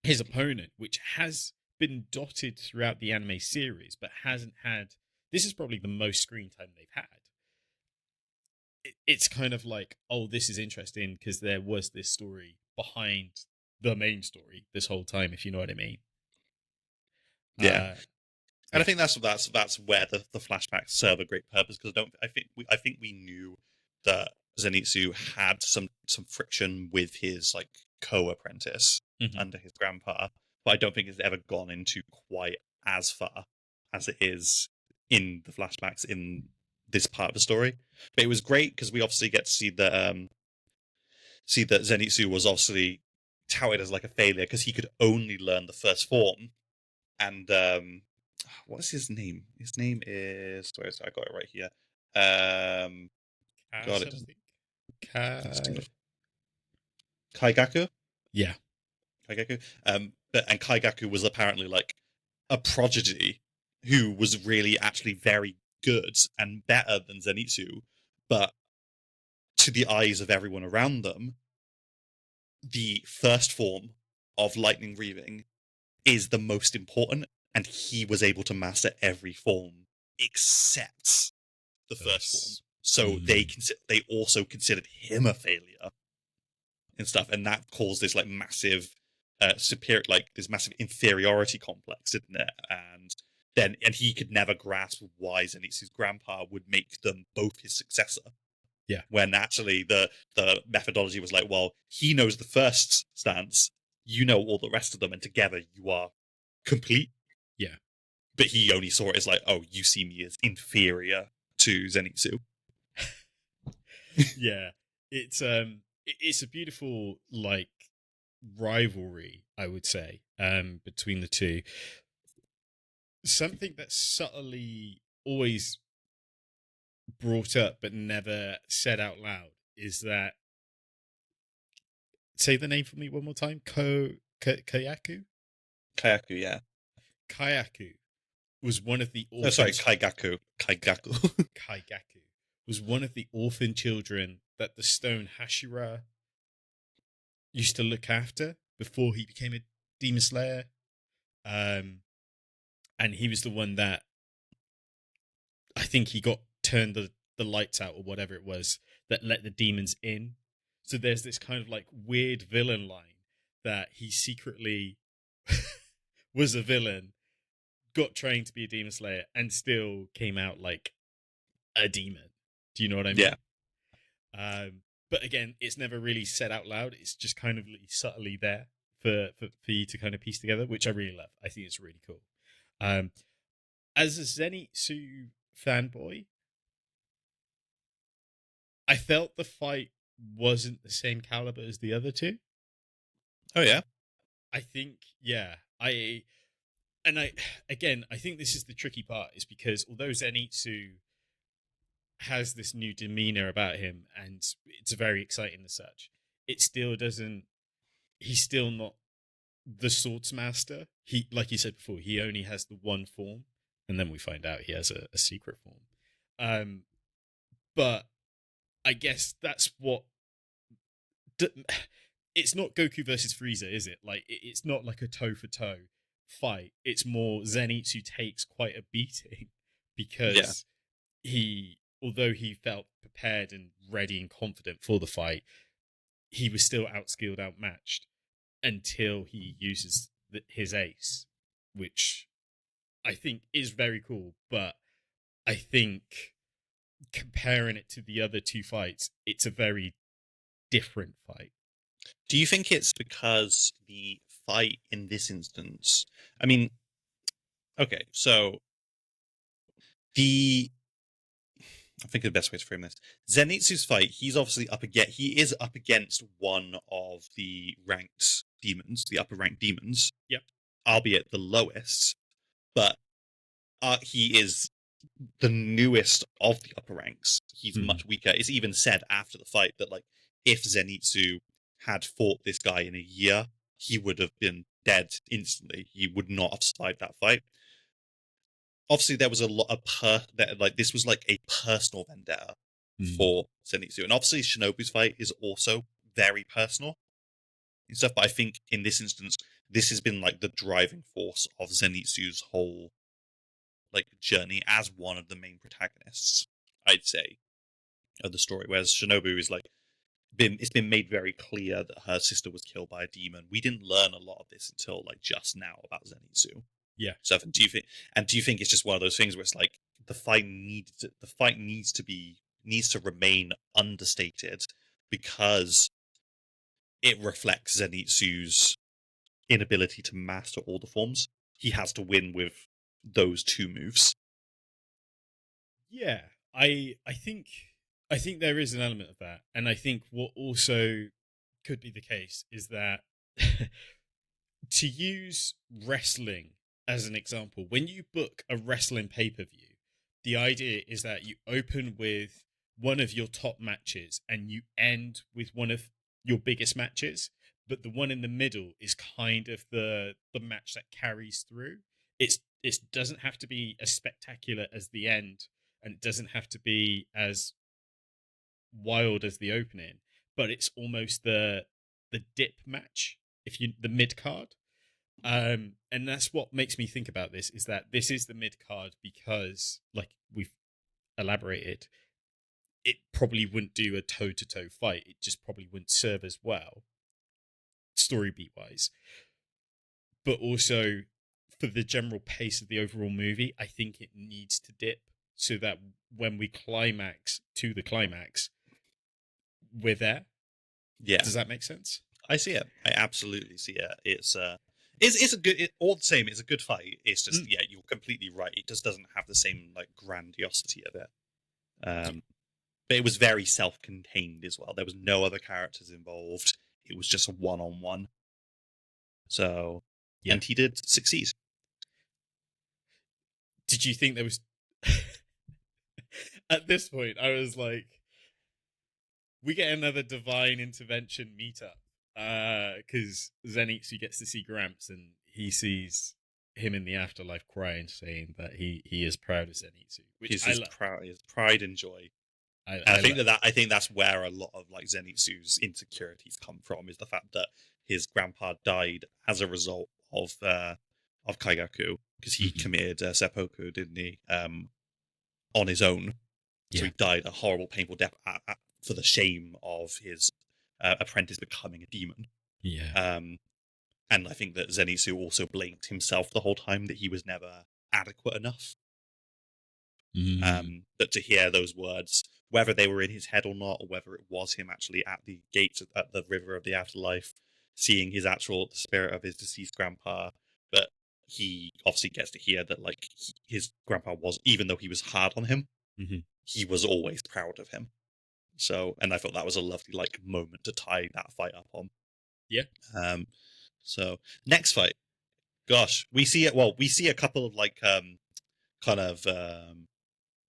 Speaker 1: his opponent, which has been dotted throughout the anime series, but hasn't had, this is probably the most screen time they've had. It's kind of like, oh, this is interesting because there was this story behind the main story this whole time, if you know what I mean.
Speaker 2: Yeah. And
Speaker 1: yeah.
Speaker 2: I think that's where the flashbacks serve a great purpose, because I think we knew that Zenitsu had some friction with his like co-apprentice under his grandpa, but I don't think it's ever gone into quite as far as it is in the flashbacks in this part of the story. But it was great because we obviously get to see that Zenitsu was obviously touted as like a failure because he could only learn the first form, and what's his name? His name is, where is it? I got it right here. God, it doesn't. Kaigaku.
Speaker 1: Yeah.
Speaker 2: Kaigaku. And Kaigaku was apparently like a prodigy who was really actually very good and better than Zenitsu, but to the eyes of everyone around them, the first form of lightning reaving is the most important, and he was able to master every form except the first form. So they also considered him a failure and stuff, and that caused this like massive this massive inferiority complex, didn't it? And he could never grasp why Zenitsu's grandpa would make them both his successor.
Speaker 1: Yeah.
Speaker 2: When actually the methodology was like, well, he knows the first stance, you know all the rest of them, and together you are complete.
Speaker 1: Yeah.
Speaker 2: But he only saw it as like, oh, you see me as inferior to Zenitsu.
Speaker 1: Yeah. It's a beautiful like rivalry, I would say, between the two. Something that's subtly always brought up but never said out loud is that, say the name for me one more time. Kayaku?
Speaker 2: Kayaku, yeah.
Speaker 1: Kayaku was one of the orphan...
Speaker 2: Oh, sorry, Kaigaku.
Speaker 1: Kaigaku was one of the orphan children that the stone Hashira used to look after before he became a demon slayer. And he was the one that I think he got turned the lights out or whatever it was that let the demons in. So there's this kind of like weird villain line that he secretly was a villain, got trained to be a demon slayer, and still came out like a demon. Do you know what I mean?
Speaker 2: Yeah.
Speaker 1: But again, it's never really said out loud. It's just kind of really subtly there for you to kind of piece together, which I really love. I think it's really cool. As a Zenitsu fanboy, I felt the fight wasn't the same caliber as the other two.
Speaker 2: Oh yeah.
Speaker 1: I think, yeah. I think this is the tricky part, is because although Zenitsu has this new demeanor about him and it's very exciting as such, it still doesn't, he's still not the swords master. He, like you said before, he only has the one form, and then we find out he has a secret form. But I guess that's what it's not Goku versus Frieza, is it? Like, it's not like a toe for toe fight. It's more Zenitsu takes quite a beating because although he felt prepared and ready and confident for the fight, he was still outskilled, outmatched until he uses his ace, which I think is very cool. But I think comparing it to the other two fights, it's a very different fight.
Speaker 2: Do you think it's because the fight in this instance? I mean, okay, so the I think the best way to frame this, Zenitsu's fight, he is up against one of the ranked demons, the upper ranked demons.
Speaker 1: Yep.
Speaker 2: Albeit the lowest, but he is the newest of the upper ranks. He's much weaker. It's even said after the fight that, like, if Zenitsu had fought this guy in a year, he would have been dead instantly. He would not have survived that fight. Obviously, there was a lot of this was like a personal vendetta for Zenitsu, and obviously Shinobu's fight is also very personal and stuff. But I think in this instance, this has been like the driving force of Zenitsu's whole like journey as one of the main protagonists, I'd say, of the story. Whereas Shinobu is like it's been made very clear that her sister was killed by a demon. We didn't learn a lot of this until like just now about Zenitsu.
Speaker 1: Yeah.
Speaker 2: So do you think it's just one of those things where it's like the fight needs to remain understated because it reflects Zenitsu's inability to master all the forms? He has to win with those two moves.
Speaker 1: Yeah, I think there is an element of that, and I think what also could be the case is that to use wrestling as an example, when you book a wrestling pay-per-view, the idea is that you open with one of your top matches and you end with one of your biggest matches, but the one in the middle is kind of the match that carries through. It doesn't have to be as spectacular as the end, and it doesn't have to be as wild as the opening, but it's almost the dip match, the mid card. And that's what makes me think about this, is that this is the mid card because, like we've elaborated, it probably wouldn't do a toe-to-toe fight. It just probably wouldn't serve as well, story beat wise. But also, for the general pace of the overall movie, I think it needs to dip so that when we climax to the climax, we're there.
Speaker 2: Yeah.
Speaker 1: Does that make sense?
Speaker 2: I see it. I absolutely see it. It's a good, all the same, it's a good fight. It's just, yeah, you're completely right. It just doesn't have the same, like, grandiosity of it. But it was very self-contained as well. There was no other characters involved. It was just a one-on-one. So, yeah. And he did succeed.
Speaker 1: Did you think there was... At this point, I was like, we get another divine intervention meetup. Because Zenitsu gets to see Gramps and he sees him in the afterlife crying, saying that he is proud of Zenitsu. Which
Speaker 2: his pride and joy. I think that's where a lot of like Zenitsu's insecurities come from, is the fact that his grandpa died as a result of Kaigaku, because he committed seppuku, didn't he? On his own. So he died a horrible, painful death for the shame of his apprentice becoming a demon.
Speaker 1: Yeah.
Speaker 2: And I think that Zenitsu also blamed himself the whole time, that he was never adequate enough. But to hear those words, whether they were in his head or not, or whether it was him actually at the gates at the river of the afterlife, seeing the spirit of his deceased grandpa, but he obviously gets to hear that, like, his grandpa was, even though he was hard on him, he was always proud of him. So, and I thought that was a lovely, like, moment to tie that fight up on.
Speaker 1: Yeah.
Speaker 2: So next fight, gosh, we see a couple of like kind of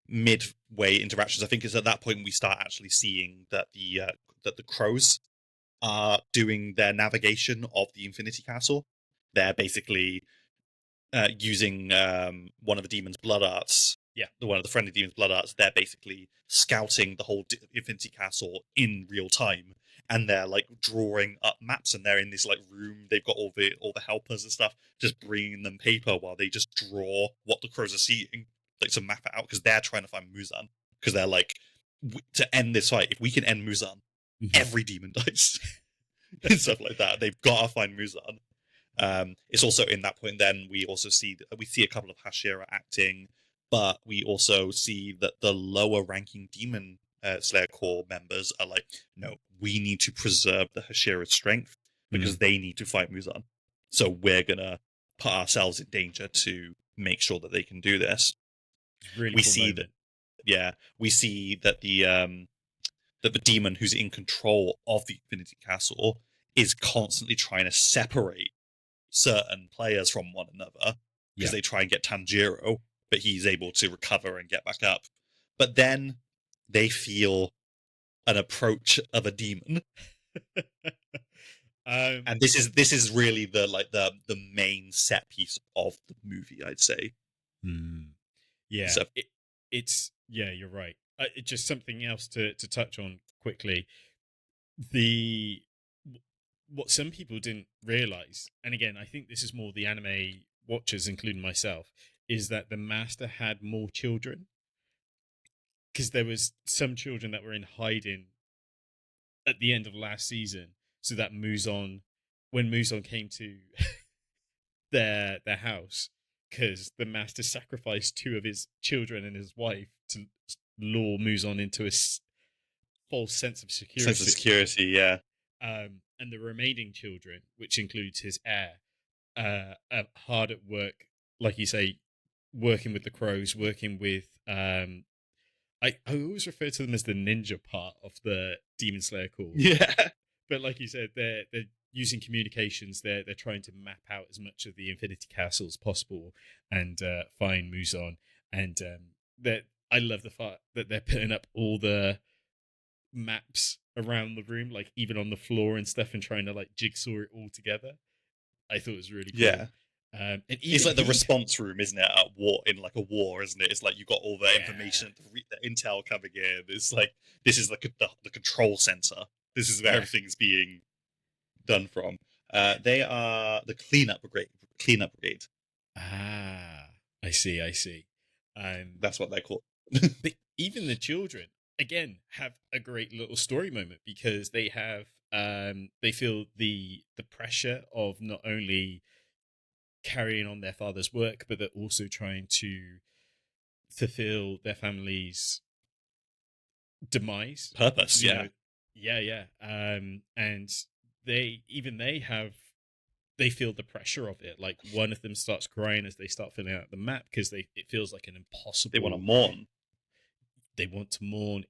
Speaker 2: midway interactions. I think it's at that point we start actually seeing that the crows are doing their navigation of the Infinity Castle. They're basically using one of the demon's blood arts. Yeah, one of the friendly demon's blood arts. They're basically scouting the whole Infinity Castle in real time, and they're like drawing up maps. And they're in this like room. They've got all the helpers and stuff, just bringing them paper while they just draw what the crows are seeing, like to map it out, because they're trying to find Muzan. Because they're like, to end this fight, if we can end Muzan, every demon dies, and stuff like that. They've got to find Muzan. It's also in that point then we also see a couple of Hashira acting. But we also see that the lower ranking Demon Slayer Corps members are like, no, we need to preserve the Hashira's strength because they need to fight Muzan. So we're going to put ourselves in danger to make sure that they can do this.
Speaker 1: Really
Speaker 2: We
Speaker 1: cool
Speaker 2: see
Speaker 1: moment.
Speaker 2: we see that the demon who's in control of the Infinity Castle is constantly trying to separate certain players from one another because they try and get Tanjiro, but he's able to recover and get back up. But then they feel an approach of a demon. And this is really the main set piece of the movie, I'd say.
Speaker 1: Yeah,
Speaker 2: So,
Speaker 1: you're right. It's just something else to touch on quickly. What some people didn't realize, and again, I think this is more the anime watchers, including myself, is that the master had more children, because there was some children that were in hiding at the end of last season, so that when Muzan came to their house, because the master sacrificed two of his children and his wife to lure Muzan into a false sense of security.
Speaker 2: Yeah.
Speaker 1: And the remaining children, which includes his heir, are hard at work, like you say, working with the crows, working with I always refer to them as the ninja part of the Demon Slayer Corps.
Speaker 2: Yeah.
Speaker 1: But like you said, they're using communications. They're trying to map out as much of the Infinity Castle as possible and find Muzan. And I love the fact that they're putting up all the maps around the room, like even on the floor and stuff, and trying to like jigsaw it all together. I thought it was really cool.
Speaker 2: Yeah.
Speaker 1: And
Speaker 2: it's like the response room, isn't it? At war, in like a war, isn't it? It's like you got all the information, the intel coming in. It's like this is like the control center. This is where everything's being done from. They are the cleanup brigade.
Speaker 1: Ah, I see.
Speaker 2: That's what they're called.
Speaker 1: But even the children, again, have a great little story moment, because they have they feel the pressure of not only carrying on their father's work, but they're also trying to fulfill their family's demise
Speaker 2: Purpose.
Speaker 1: And they feel the pressure of it. Like one of them starts crying as they start filling out the map, because it feels like an impossible.
Speaker 2: They want to mourn.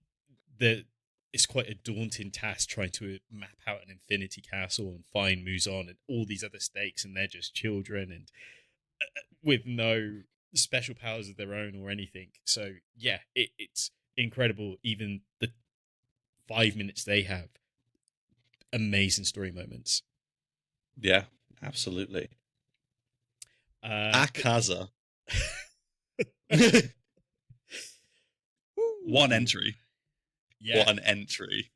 Speaker 1: It's quite a daunting task trying to map out an Infinity Castle and find Muzan and all these other stakes, and they're just children and with no special powers of their own or anything. So yeah, it's incredible. Even the 5 minutes they have, amazing story moments.
Speaker 2: Yeah, absolutely. Akaza. One entry.
Speaker 1: Yeah.
Speaker 2: What an entry.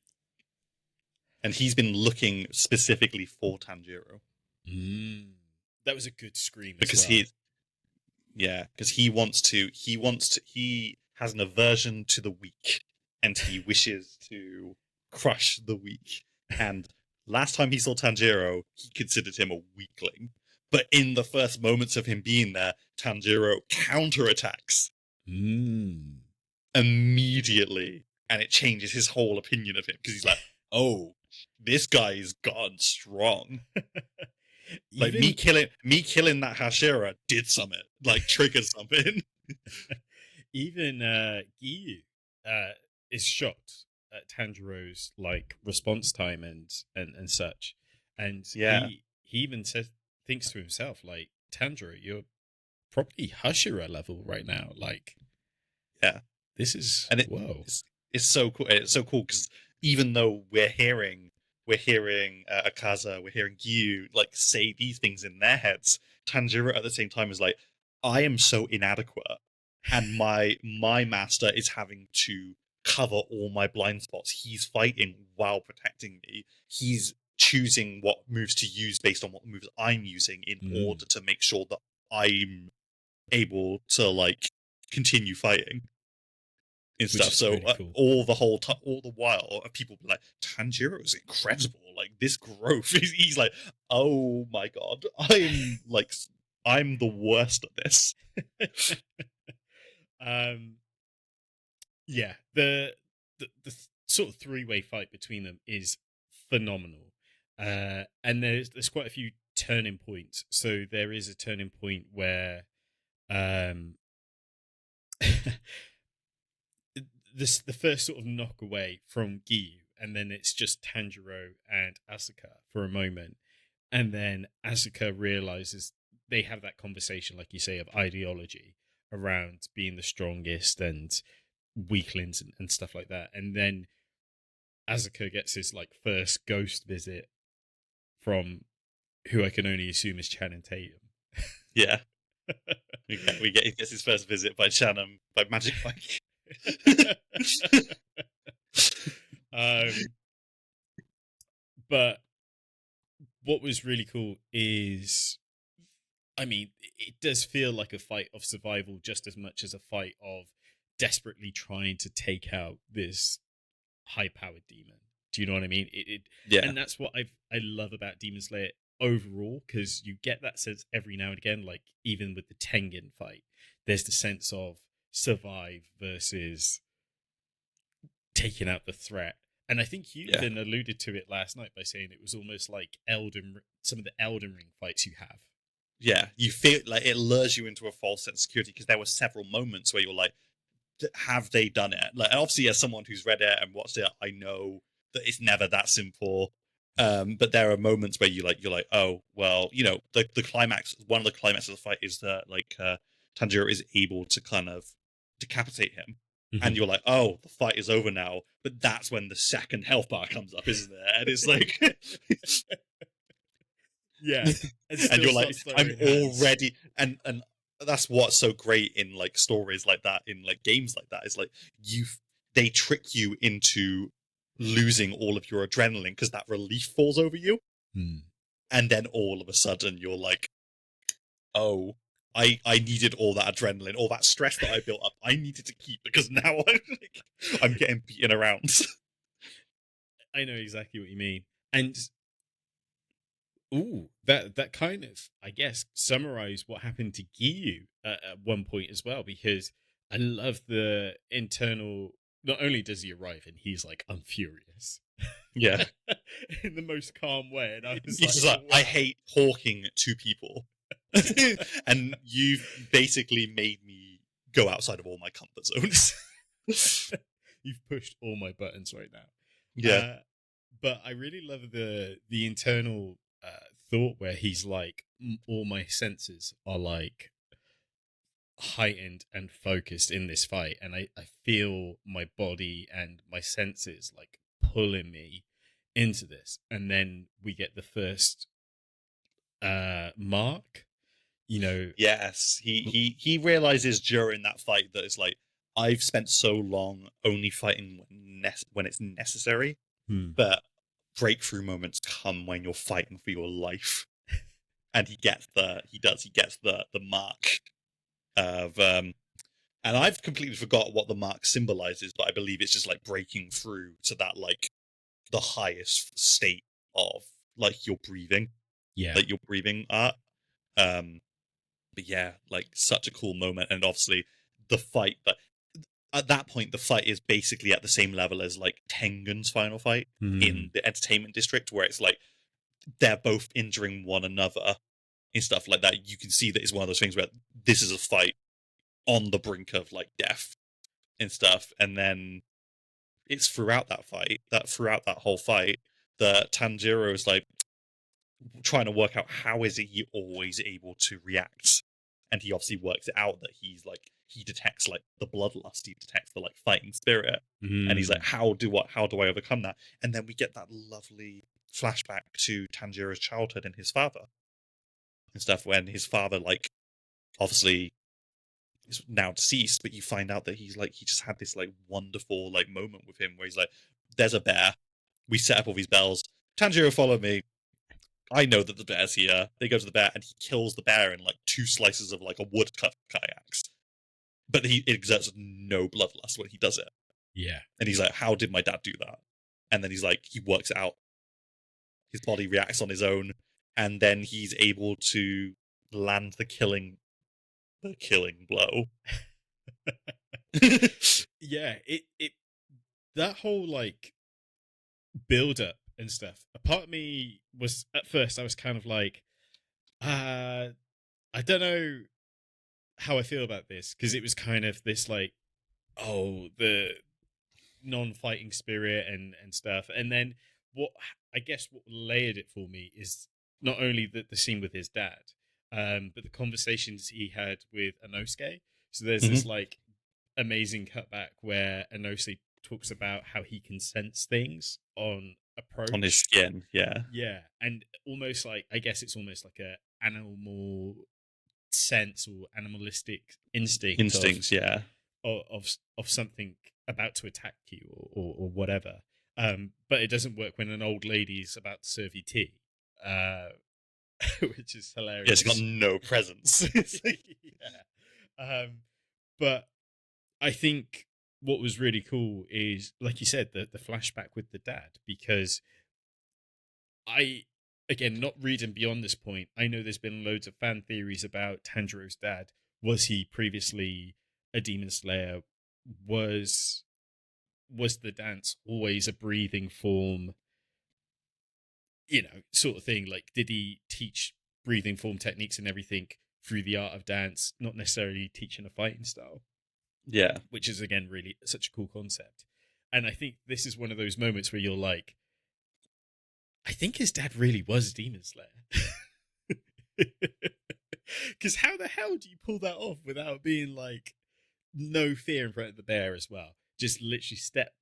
Speaker 2: And he's been looking specifically for Tanjiro.
Speaker 1: That was a good scream
Speaker 2: because
Speaker 1: as well.
Speaker 2: He has an aversion to the weak, and he wishes to crush the weak. And last time he saw Tanjiro, he considered him a weakling. But in the first moments of him being there, Tanjiro counterattacks immediately, and it changes his whole opinion of him, because he's like, oh, this guy is gone strong. Like me killing that Hashira did something, like triggered something.
Speaker 1: Even Giyu is shocked at Tanjiro's like response time and such, and he even thinks to himself, like, Tanjiro, you're probably Hashira level right now. Like, this is
Speaker 2: it's so cool. It's so cool because even though we're hearing Akaza, we're hearing Giyu like say these things in their heads, Tanjiro at the same time is like, I am so inadequate, and my master is having to cover all my blind spots. He's fighting while protecting me. He's choosing what moves to use based on what moves I'm using in order to make sure that I'm able to like continue fighting and stuff. So really cool. all the while, people be like, Tanjiro is incredible. Like this growth, he's like, oh my god, I'm the worst at this.
Speaker 1: Um, yeah, the sort of three-way fight between them is phenomenal. And there's quite a few turning points. So there is a turning point where um the first sort of knock away from Giyu, and then it's just Tanjiro and Asuka for a moment, and then Asuka realizes they have that conversation, like you say, of ideology around being the strongest and weaklings and stuff like that, and then Asuka gets his like first ghost visit from who I can only assume is Channing Tatum.
Speaker 2: Yeah. He gets his first visit by Channing by Magic Mike.
Speaker 1: But what was really cool is, I mean, it does feel like a fight of survival just as much as a fight of desperately trying to take out this high-powered demon. Do you know what I mean?
Speaker 2: Yeah.
Speaker 1: And that's what I love about Demon Slayer overall, because you get that sense every now and again, like even with the Tengen fight, there's the sense of survive versus taking out the threat. And I think you even alluded to it last night by saying it was almost like some of the Elden Ring fights you have.
Speaker 2: Yeah, you feel like it lures you into a false sense of security, because there were several moments where you're like, have they done it? Like, obviously, as someone who's read it and watched it, I know that it's never that simple. But there are moments where you're like, oh well, the climax. One of the climaxes of the fight is that Tanjiro is able to kind of decapitate him, and you're like, oh, the fight is over now. But that's when the second health bar comes up, isn't it? And it's like,
Speaker 1: yeah,
Speaker 2: and you're like, I'm already, and that's what's so great in like stories like that, in like games like that, is like they trick you into losing all of your adrenaline because that relief falls over you, and then all of a sudden you're like, oh, I needed all that adrenaline, all that stress that I built up, I needed to keep, because now I'm getting beaten around.
Speaker 1: I know exactly what you mean. And that kind of, I guess, summarized what happened to Giyu at one point as well, because I love the internal. Not only does he arrive and he's like, I'm furious.
Speaker 2: Yeah.
Speaker 1: In the most calm way. And I was
Speaker 2: He's just like, wow. I hate talking to people. And you've basically made me go outside of all my comfort zones.
Speaker 1: You've pushed all my buttons right now.
Speaker 2: Yeah.
Speaker 1: But I really love the internal thought where he's like, all my senses are like heightened and focused in this fight, and I feel my body and my senses like pulling me into this. And then we get the first mark,
Speaker 2: Yes, he realizes during that fight that it's like, I've spent so long only fighting when it's necessary, but breakthrough moments come when you're fighting for your life. And he gets the mark of and I've completely forgot what the mark symbolizes, but I believe it's just like breaking through to that, like, the highest state of like your breathing.
Speaker 1: Yeah.
Speaker 2: Like your breathing art. But yeah, like, such a cool moment. And obviously the fight, but at that point the fight is basically at the same level as like Tengen's final fight in the entertainment district, where it's like they're both injuring one another and stuff like that. You can see that it's one of those things where this is a fight on the brink of like death and stuff. And then it's throughout that whole fight, that Tanjiro is like trying to work out how is he always able to react. And he obviously works it out that he detects like the bloodlust, he detects the like fighting spirit, and he's like, how do I overcome that? And then we get that lovely flashback to Tanjiro's childhood and his father and stuff, when his father, like, obviously is now deceased, but you find out that he just had this like wonderful like moment with him where he's like, there's a bear, we set up all these bells, Tanjiro, follow me, I know that the bear's here. They go to the bear and he kills the bear in like 2 slices of like a wood axe. But he exerts no bloodlust when he does it.
Speaker 1: Yeah.
Speaker 2: And he's like, how did my dad do that? And then he's like, he works it out. His body reacts on his own, and then he's able to land the killing blow.
Speaker 1: Yeah, it that whole like build up and stuff. A part of me was at first I was kind of like, I don't know how I feel about this because it was kind of this like, oh, the non-fighting spirit and stuff, and then what I guess what layered it for me is not only the scene with his dad, but the conversations he had with Inosuke. So there's
Speaker 2: Hmm.
Speaker 1: this like amazing cutback where Inosuke talks about how he can sense things on
Speaker 2: On his
Speaker 1: approach.
Speaker 2: skin, yeah.
Speaker 1: Yeah, and almost like I guess it's almost like a animal sense or animalistic instinct
Speaker 2: Instincts, yeah.
Speaker 1: of something about to attack you or whatever. But it doesn't work when an old lady's about to serve you tea, uh, which is
Speaker 2: Yeah, it's got
Speaker 1: hilarious.
Speaker 2: no presence.
Speaker 1: Yeah. But I think what was really cool is, like you said, the flashback with the dad, because I, again, not reading beyond this point, I know there's been loads of fan theories about Tanjiro's dad. Was he previously a demon slayer? Was was the dance always a breathing form? You know, sort of thing. Like, did he teach breathing form techniques and everything through the art of dance, not necessarily teaching a fighting style?
Speaker 2: Yeah.
Speaker 1: Which is again really such a cool concept. And I think this is one of those moments where you're like, I think his dad really was Demon Slayer. Because how the hell do you pull that off without being like no fear in front of the bear as well? Just literally step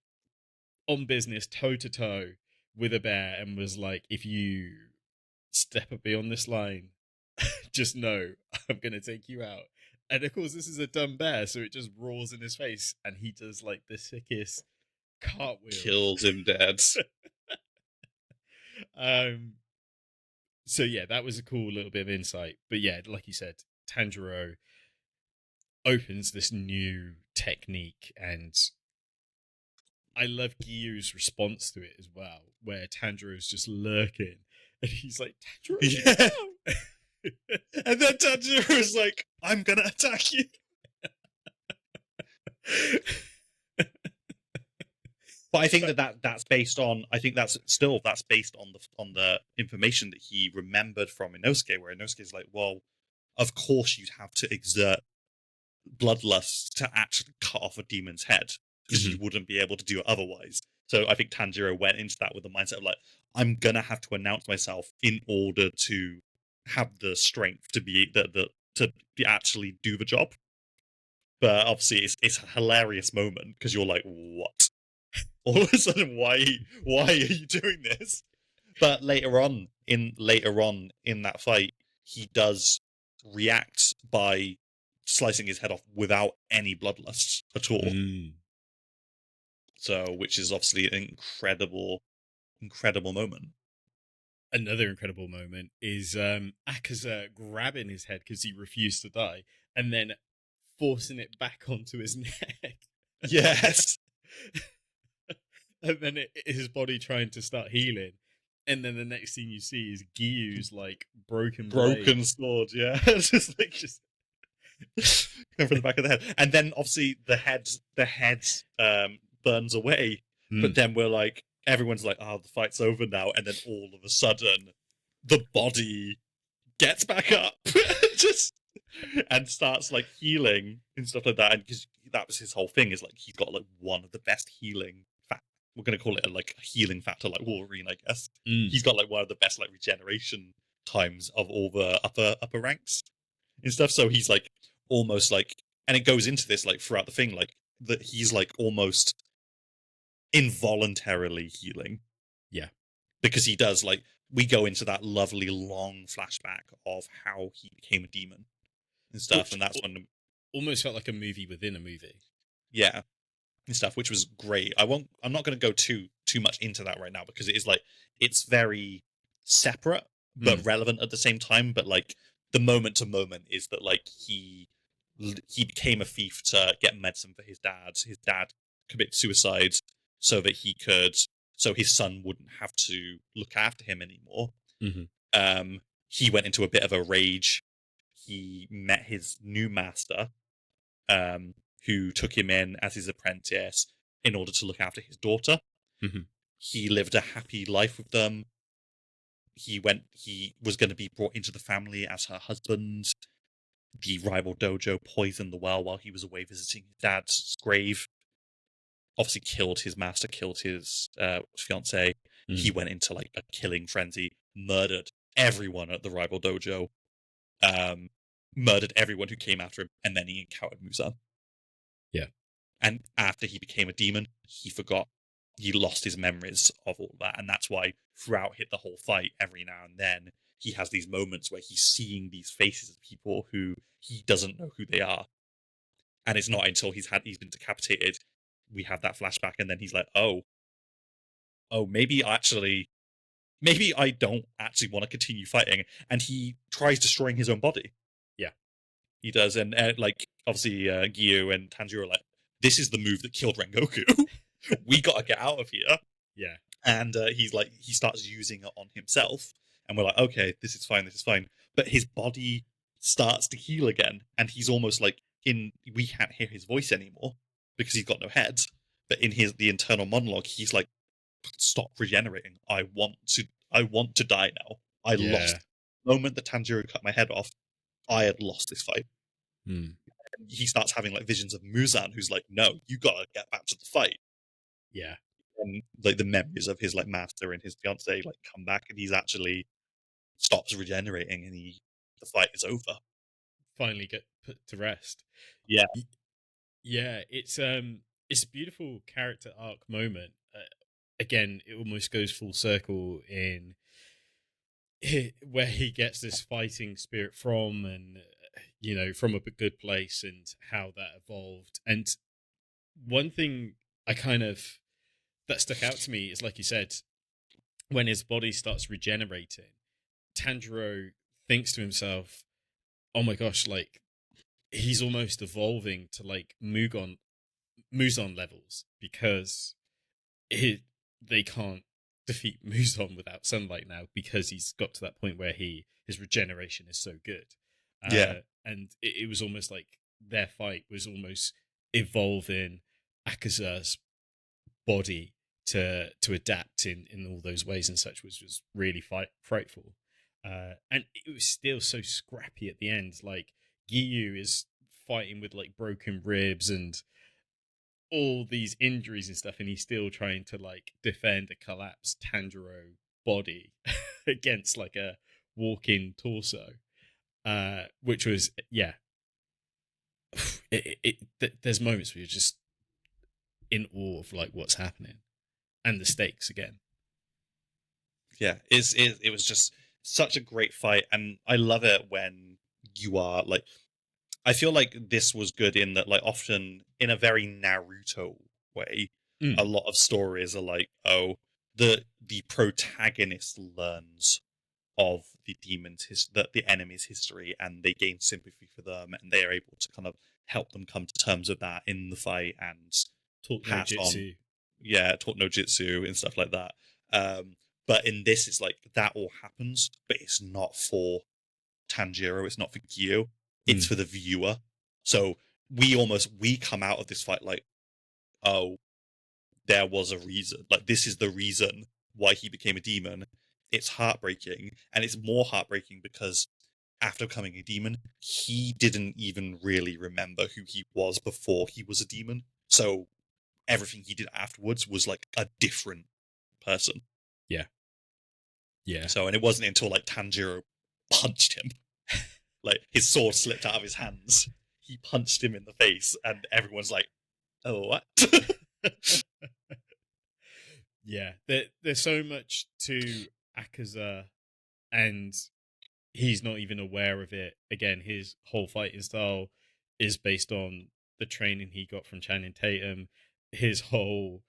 Speaker 1: on business toe to toe with a bear and was like, if you step up beyond this line, just know I'm going to take you out. And of course, this is a dumb bear, so it just roars in his face and he does like the sickest cartwheel.
Speaker 2: Kills him dead.
Speaker 1: um, so yeah, that was a cool little bit of insight. But yeah, like you said, Tanjiro opens this new technique, and I love Gyu's response to it as well, where Tanjiro's just lurking, and he's like, "Tanjiro,
Speaker 2: Yeah.
Speaker 1: no!"
Speaker 2: And then Tanjiro's like, I'm gonna attack you. But I think that's based on. I think that's based on the information that he remembered from Inosuke, where Inosuke's like, well, of course you'd have to exert bloodlust to actually cut off a demon's head because you wouldn't be able to do it otherwise. So I think Tanjiro went into that with the mindset of like, I'm gonna have to announce myself in order to have the strength to be to be actually do the job. But obviously, it's a hilarious moment because you're like, what? All of a sudden, why are you doing this? But later on in that fight, he does react by slicing his head off without any bloodlust at all. So, which is obviously an incredible moment.
Speaker 1: Another incredible moment is Akaza grabbing his head because he refused to die, and then forcing it back onto his neck.
Speaker 2: Yes.
Speaker 1: And then his body trying to start healing. And then the next thing you see is Gyu's like broken
Speaker 2: sword, yeah. just going from the back of the head. And then obviously the head burns away. But then we're like, everyone's like, oh, the fight's over now. And then all of a sudden, the body gets back up and starts like healing and stuff like that. And because that was his whole thing, is like he's got like one of the best healing we're going to call it a healing factor, like Wolverine, I guess. He's got like one of the best like regeneration times of all the upper ranks and stuff. So he's like almost like, and it goes into this like throughout the thing, like that he's like almost involuntarily healing.
Speaker 1: Yeah.
Speaker 2: Because he does like, we go into that lovely long flashback of how he became a demon and stuff. And that's when
Speaker 1: almost felt like a movie within a movie.
Speaker 2: Yeah. And stuff, which was great. I'm not going to go too much into that right now because it is like, it's very separate but relevant at the same time. But like the moment to moment is that like he became a thief to get medicine for his dad. His dad committed suicide so his son wouldn't have to look after him anymore. He went into a bit of a rage. He met his new master, who took him in as his apprentice in order to look after his daughter.
Speaker 1: Mm-hmm.
Speaker 2: He lived a happy life with them. He was going to be brought into the family as her husband. The rival dojo poisoned the well while he was away visiting his dad's grave. Obviously killed his master, killed his fiancée. He went into like a killing frenzy, murdered everyone at the rival dojo, murdered everyone who came after him, and then he encountered Muzan.
Speaker 1: Yeah.
Speaker 2: And after he became a demon, he lost his memories of all that. And that's why throughout the whole fight, every now and then, he has these moments where he's seeing these faces of people who he doesn't know who they are. And it's not until he's been decapitated, we have that flashback, and then he's like, oh, maybe I don't actually want to continue fighting. And he tries destroying his own body.
Speaker 1: Yeah.
Speaker 2: He does. And like, obviously, Gyu and Tanjiro are like, this is the move that killed Rengoku. We got to get out of here.
Speaker 1: Yeah.
Speaker 2: And he starts using it on himself. And we're like, okay, this is fine. But his body starts to heal again. And he's almost like we can't hear his voice anymore because he's got no head. But in the internal monologue, he's like, stop regenerating. I want to die now. I lost the moment that Tanjiro cut my head off. I had lost this fight. He starts having like visions of Muzan, who's like, no, you gotta get back to the fight.
Speaker 1: Yeah.
Speaker 2: And like the memories of his like master and his fiance like come back, and he's actually stops regenerating, and the fight is over.
Speaker 1: Finally get put to rest.
Speaker 2: Yeah.
Speaker 1: Yeah, it's a beautiful character arc moment. Again, it almost goes full circle in where he gets this fighting spirit from, and from a good place, and how that evolved. And one thing that stuck out to me is, like you said, when his body starts regenerating, Tanjiro thinks to himself, oh my gosh, like he's almost evolving to like Muzan levels, because they can't defeat Muzan without sunlight now, because he's got to that point where his regeneration is so good. And it was almost like their fight was almost evolving Akaza's body to adapt in all those ways and such, which was really frightful. And it was still so scrappy at the end. Like Giyu is fighting with like broken ribs and all these injuries and stuff, and he's still trying to like defend a collapsed Tanjiro body against like a walking torso, which was there's moments where you're just in awe of like what's happening and the stakes again.
Speaker 2: Yeah, it was just such a great fight, and I love it when you are like, I feel like this was good in that, like, often in a very Naruto way, a lot of stories are like, oh, the protagonist learns of the the enemy's history, and they gain sympathy for them, and they are able to kind of help them come to terms with that in the fight and pass on. Yeah, taught no jutsu and stuff like that. But in this, it's like that all happens, but it's not for Tanjiro, it's not for Gyu, it's for the viewer. So we come out of this fight like, oh, there was a reason. Like, this is the reason why he became a demon. It's heartbreaking, and it's more heartbreaking because after becoming a demon, he didn't even really remember who he was before he was a demon. So everything he did afterwards was like a different person.
Speaker 1: Yeah. Yeah.
Speaker 2: So, and it wasn't until like Tanjiro punched him, like his sword slipped out of his hands. He punched him in the face, and everyone's like, "Oh, what?"
Speaker 1: Yeah, there's so much to Akaza, and he's not even aware of it. Again, his whole fighting style is based on the training he got from Channing Tatum. His whole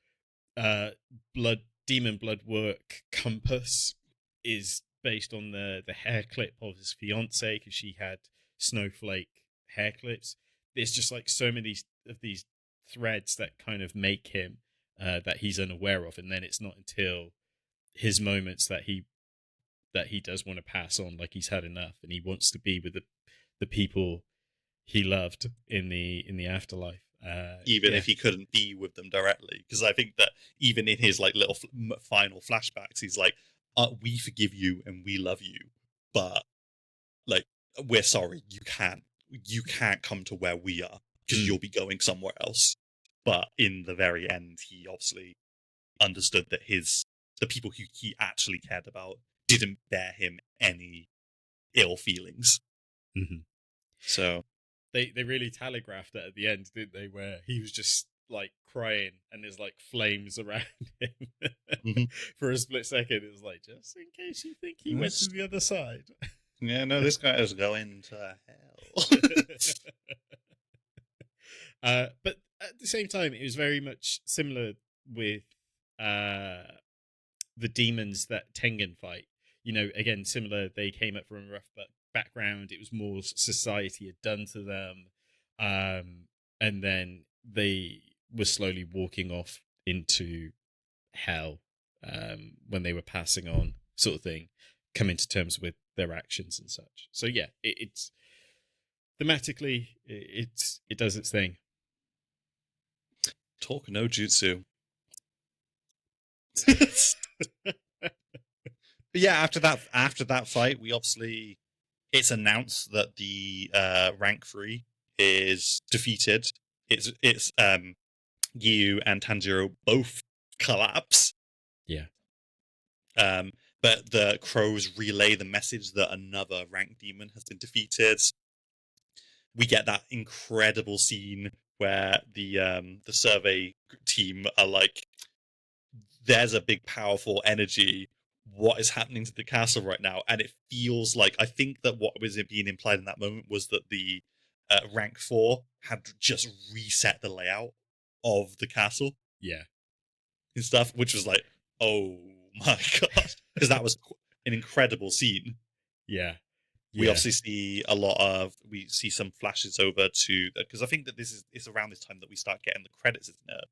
Speaker 1: demon blood work compass is based on the hair clip of his fiance, because she had snowflake hair clips. There's just like so many of these threads that kind of make him that he's unaware of, and then it's not until his moments that he does want to pass on, like he's had enough and he wants to be with the people he loved in the afterlife.
Speaker 2: even if he couldn't be with them directly. Because I think that even in his like little final flashbacks, he's like, "We forgive you and we love you, but like we're sorry, you can't come to where we are because you'll be going somewhere else." But in the very end, he obviously understood that the people who he actually cared about didn't bear him any ill feelings.
Speaker 1: Mm-hmm.
Speaker 2: So
Speaker 1: they really telegraphed it at the end, didn't they? Where he was just like crying and there's like flames around him for a split second. It was like, just in case you think he went to the other side.
Speaker 2: Yeah, no, this guy is going to hell.
Speaker 1: But at the same time, it was very much similar with the demons that Tengen fight. You know, again, similar. They came up from a rough background. It was more society had done to them, and then they were slowly walking off into hell when they were passing on, sort of thing, coming to terms with their actions and such. So yeah, it's thematically it does its thing.
Speaker 2: Talk no jutsu. But yeah, after that fight, we obviously it's announced that the rank 3 is defeated. It's Yu and Tanjiro both collapse.
Speaker 1: Yeah.
Speaker 2: But the crows relay the message that another rank demon has been defeated. We get that incredible scene where the survey team are like, there's a big powerful energy. What is happening to the castle right now? And it feels like, I think that what was being implied in that moment was that the rank 4 had just reset the layout of the castle.
Speaker 1: Yeah.
Speaker 2: And stuff, which was like, oh my god. Because that was an incredible scene.
Speaker 1: Yeah.
Speaker 2: We obviously see we see some flashes over to, because I think that it's around this time that we start getting the credits, isn't it?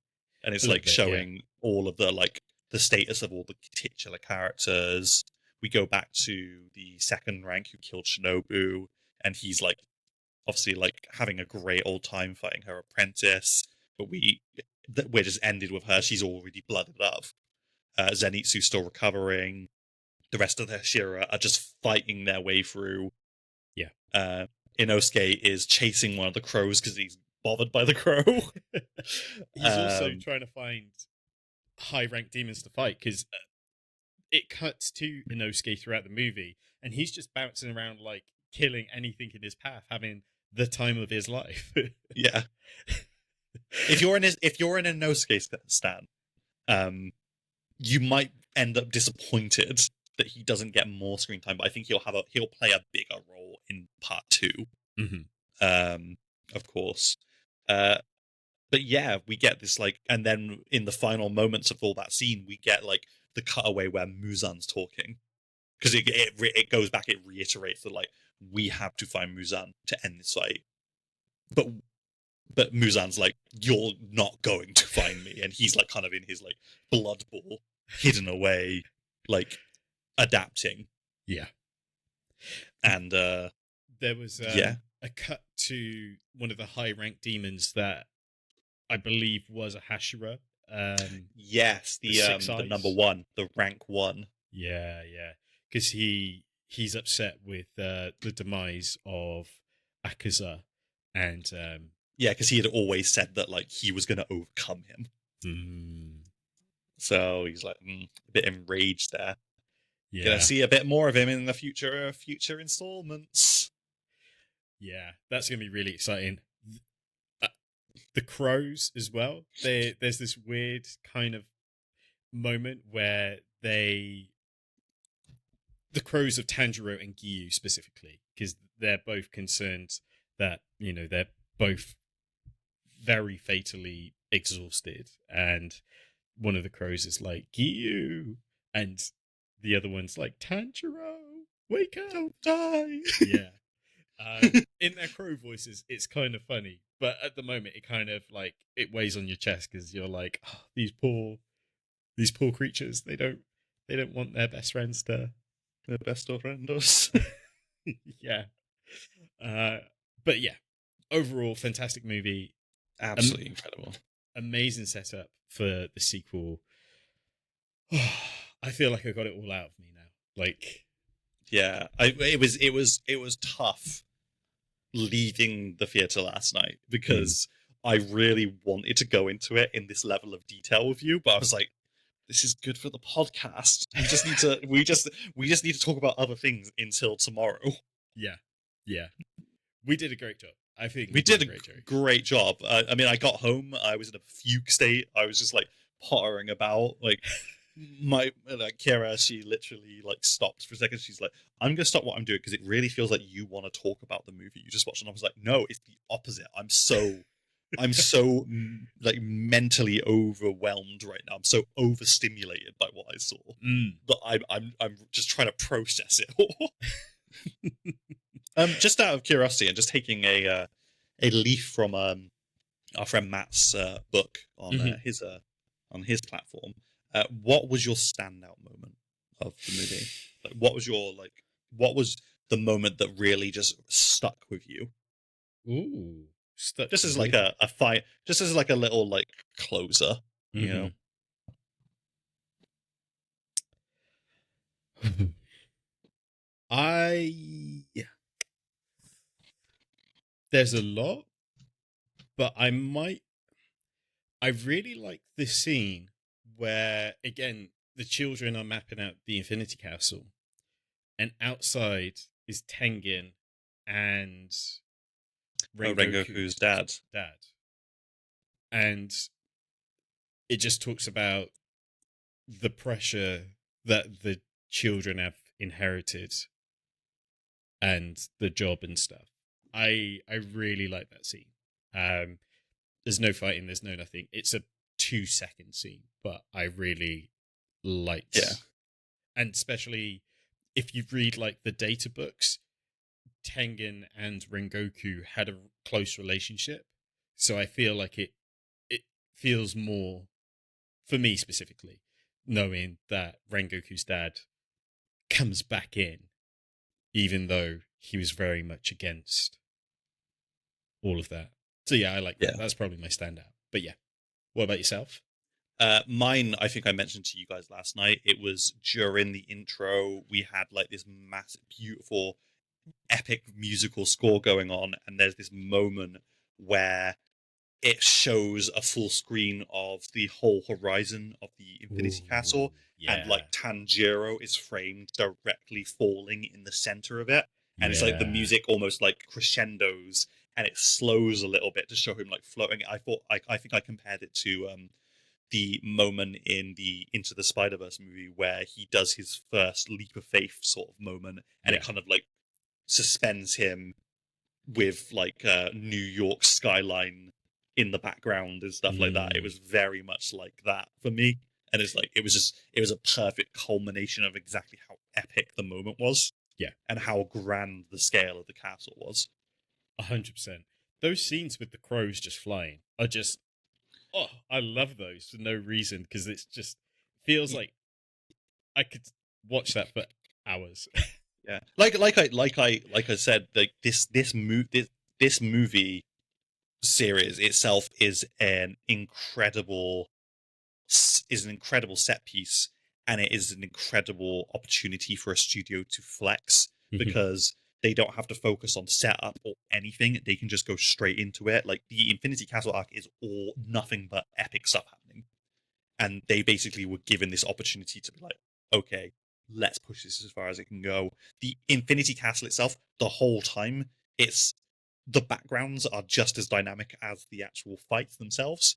Speaker 2: And it's like showing all of the like the status of all the titular characters. We go back to the second rank who killed Shinobu, and he's like obviously like having a great old time fighting her apprentice. But we're just ended with her. She's already blooded up. Zenitsu's still recovering. The rest of the Shira are just fighting their way through.
Speaker 1: Yeah.
Speaker 2: Inosuke is chasing one of the crows because he's bothered by the crow.
Speaker 1: He's also trying to find high-ranked demons to fight, because it cuts to Inosuke throughout the movie, and he's just bouncing around like killing anything in his path, having the time of his life.
Speaker 2: Yeah. If you're an Inosuke stan, you might end up disappointed that he doesn't get more screen time, but I think he'll play a bigger role in part 2.
Speaker 1: Mm-hmm.
Speaker 2: Of course. But yeah, we get this like, and then in the final moments of all that scene, we get like the cutaway where Muzan's talking, because it goes back, it reiterates that like we have to find Muzan to end this fight, but Muzan's like, you're not going to find me, and he's like kind of in his like blood ball, hidden away, like adapting.
Speaker 1: Yeah.
Speaker 2: And
Speaker 1: there was a cut to one of the high-ranked demons that I believe was a Hashira.
Speaker 2: Yes, the number 1, the rank 1.
Speaker 1: Yeah, because he's upset with the demise of Akaza, and
Speaker 2: yeah, because he had always said that like he was going to overcome him. So he's like a bit enraged there. Yeah, gonna see a bit more of him in the future installments.
Speaker 1: Yeah, that's gonna be really exciting. The crows as well. There's this weird kind of moment where the crows of Tanjiro and Giyu specifically, because they're both concerned that, you know, they're both very fatally exhausted, and one of the crows is like, Giyu, and the other one's like, Tanjiro, wake up,
Speaker 2: don't die.
Speaker 1: Yeah. In their crow voices, it's kind of funny, but at the moment it kind of like it weighs on your chest, because you're like, oh, these poor creatures, they don't want their best friends to
Speaker 2: their best of friends.
Speaker 1: Yeah. But yeah, overall fantastic movie.
Speaker 2: Absolutely incredible.
Speaker 1: Amazing setup for the sequel. I feel like I got it all out of me now. Like,
Speaker 2: yeah, it was tough leaving the theater last night because I really wanted to go into it in this level of detail with you, but I was like, this is good for the podcast. We just need to talk about other things until tomorrow.
Speaker 1: yeah, we did a great job. I think
Speaker 2: We did a
Speaker 1: great job.
Speaker 2: Great job. I mean, I got home, I was in a fugue state. I was just like pottering about, like Kira. She literally like stopped for a second. She's like, "I'm gonna stop what I'm doing because it really feels like you want to talk about the movie you just watched." And I was like, "No, it's the opposite. I'm so like mentally overwhelmed right now. I'm so overstimulated by what I saw that I'm just trying to process it all." Just out of curiosity and just taking a leaf from our friend Matt's book on his platform. What was your standout moment of the movie? Like, what was the moment that really just stuck with you?
Speaker 1: Ooh, stuck.
Speaker 2: Just as like a fight, just as like a little like closer, you know.
Speaker 1: There's a lot, but I really like this scene where, again, the children are mapping out the Infinity Castle, and outside is Tengen and
Speaker 2: Rengoku's dad.
Speaker 1: And it just talks about the pressure that the children have inherited and the job and stuff. I really like that scene. There's no fighting, there's no nothing. It's a 2-second scene, but I really liked.
Speaker 2: Yeah.
Speaker 1: And especially if you read like the data books, Tengen and Rengoku had a close relationship. So I feel like it feels more, for me specifically, knowing that Rengoku's dad comes back in, even though he was very much against all of that. So yeah, I like that. That's probably my standout. But yeah, what about yourself?
Speaker 2: Mine, I think I mentioned to you guys last night. It was during the intro. We had like this massive, beautiful, epic musical score going on, and there's this moment where it shows a full screen of the whole horizon of the Infinity Castle, and like Tanjiro is framed directly falling in the center of it, and it's like the music almost like crescendos, and it slows a little bit to show him like floating. I think I compared it to the moment in the Into the Spider-Verse movie where he does his first leap of faith sort of moment, and it kind of like suspends him with like New York skyline in the background and stuff like that. It was very much like that for me, and it's like it was a perfect culmination of exactly how epic the moment was, and how grand the scale of the castle was.
Speaker 1: 100%. Those scenes with the crows just flying are just, I love those for no reason, because it's just feels like I could watch that for hours.
Speaker 2: Yeah, like I said, like this movie series itself is an incredible set piece, and it is an incredible opportunity for a studio to flex because they don't have to focus on setup or anything. They can just go straight into it. Like the Infinity Castle arc is all nothing but epic stuff happening, and they basically were given this opportunity to be like, okay, let's push this as far as it can go. The Infinity Castle itself, the whole time, the backgrounds are just as dynamic as the actual fights themselves.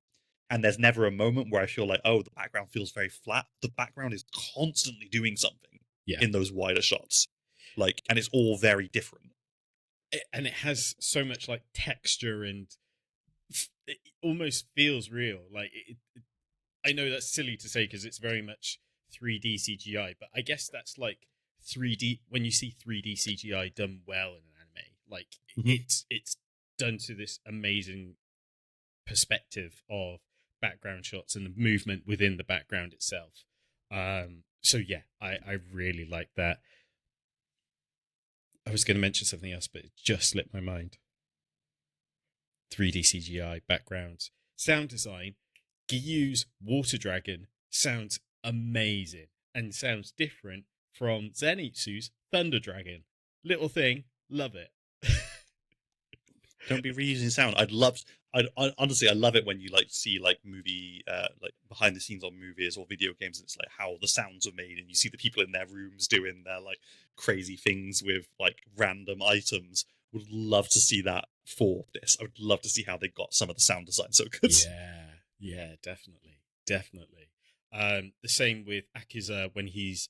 Speaker 2: And there's never a moment where I feel like, oh, the background feels very flat. The background is constantly doing something in those wider shots. Like, and it's all very different.
Speaker 1: And it has so much like texture, and it almost feels real. Like I know that's silly to say because it's very much 3D CGI, but I guess that's like 3D when you see 3D CGI done well in an anime. Like it's done to this amazing perspective of background shots and the movement within the background itself. So yeah, I really like that. I was going to mention something else, but it just slipped my mind. 3D CGI backgrounds, sound design. Giyu's Water Dragon sounds amazing and sounds different from Zenitsu's Thunder Dragon. Little thing, love it.
Speaker 2: Don't be reusing sound. I honestly, I love it when you like see like movie, like behind the scenes on movies or video games, and it's like how the sounds are made, and you see the people in their rooms doing their like crazy things with like random items. Would love to see that for this. I would love to see how they got some of the sound design so good.
Speaker 1: Yeah, definitely. The same with Akiza when he's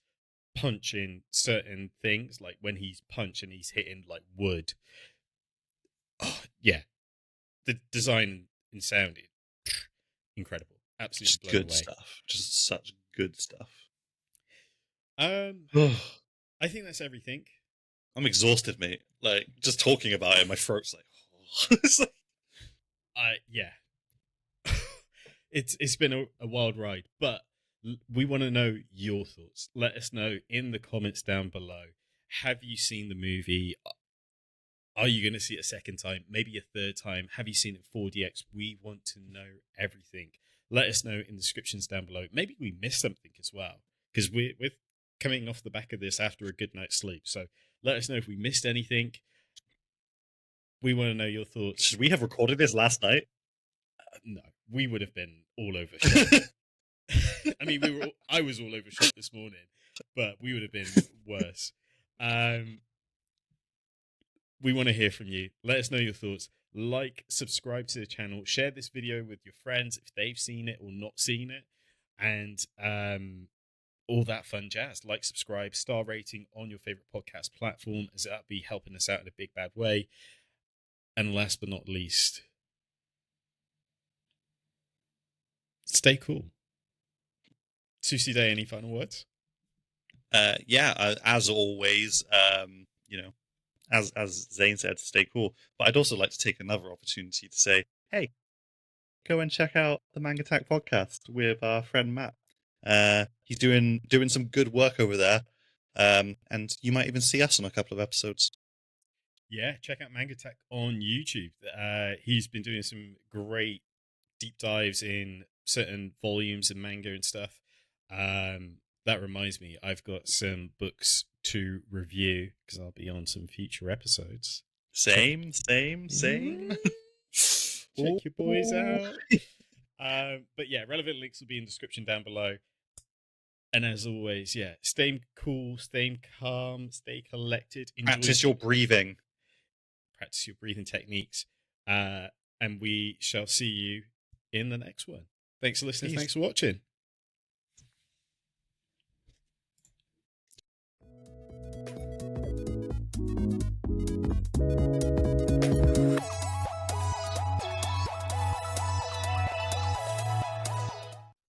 Speaker 1: punching certain things, like when he's punching, he's hitting like wood. Oh, yeah, the design and sound, incredible, absolutely
Speaker 2: Just
Speaker 1: blown
Speaker 2: good
Speaker 1: away.
Speaker 2: stuff. Just such good stuff.
Speaker 1: I think that's everything.
Speaker 2: I'm exhausted, mate. Like just talking about it, my throat's like. It's like...
Speaker 1: Yeah. It's been a wild ride, but we want to know your thoughts. Let us know in the comments down below. Have you seen the movie? Are you going to see it a second time? Maybe a third time? Have you seen it 4DX? We want to know everything. Let us know in the descriptions down below. Maybe we missed something as well, because we're coming off the back of this after a good night's sleep. So let us know if we missed anything. We want to know your thoughts.
Speaker 2: Should we have recorded this last night?
Speaker 1: No, we would have been all over shop. I mean, I was all over shop this morning, but we would have been worse. We want to hear from you. Let us know your thoughts. Like, subscribe to the channel, share this video with your friends if they've seen it or not seen it, and all that fun jazz. Like, subscribe, star rating on your favorite podcast platform, as that'll be helping us out in a big bad way. And last but not least, stay cool. Susie Day, any final words?
Speaker 2: Yeah, as always, you know, as Zane said, stay cool. But I'd also like to take another opportunity to say, hey, go and check out the Manga Attack podcast with our friend Matt. He's doing some good work over there, and you might even see us on a couple of episodes.
Speaker 1: Yeah, check out Manga Attack on YouTube. He's been doing some great deep dives in certain volumes and manga and stuff. That reminds me, I've got some books to review because I'll be on some future episodes.
Speaker 2: Same.
Speaker 1: Check your boys out. But yeah, relevant links will be in the description down below. And as always, yeah, stay cool, stay calm, stay collected.
Speaker 2: Practice your breathing.
Speaker 1: Practice your breathing techniques. And we shall see you in the next one. Thanks for listening.
Speaker 2: Peace.
Speaker 1: Thanks for watching.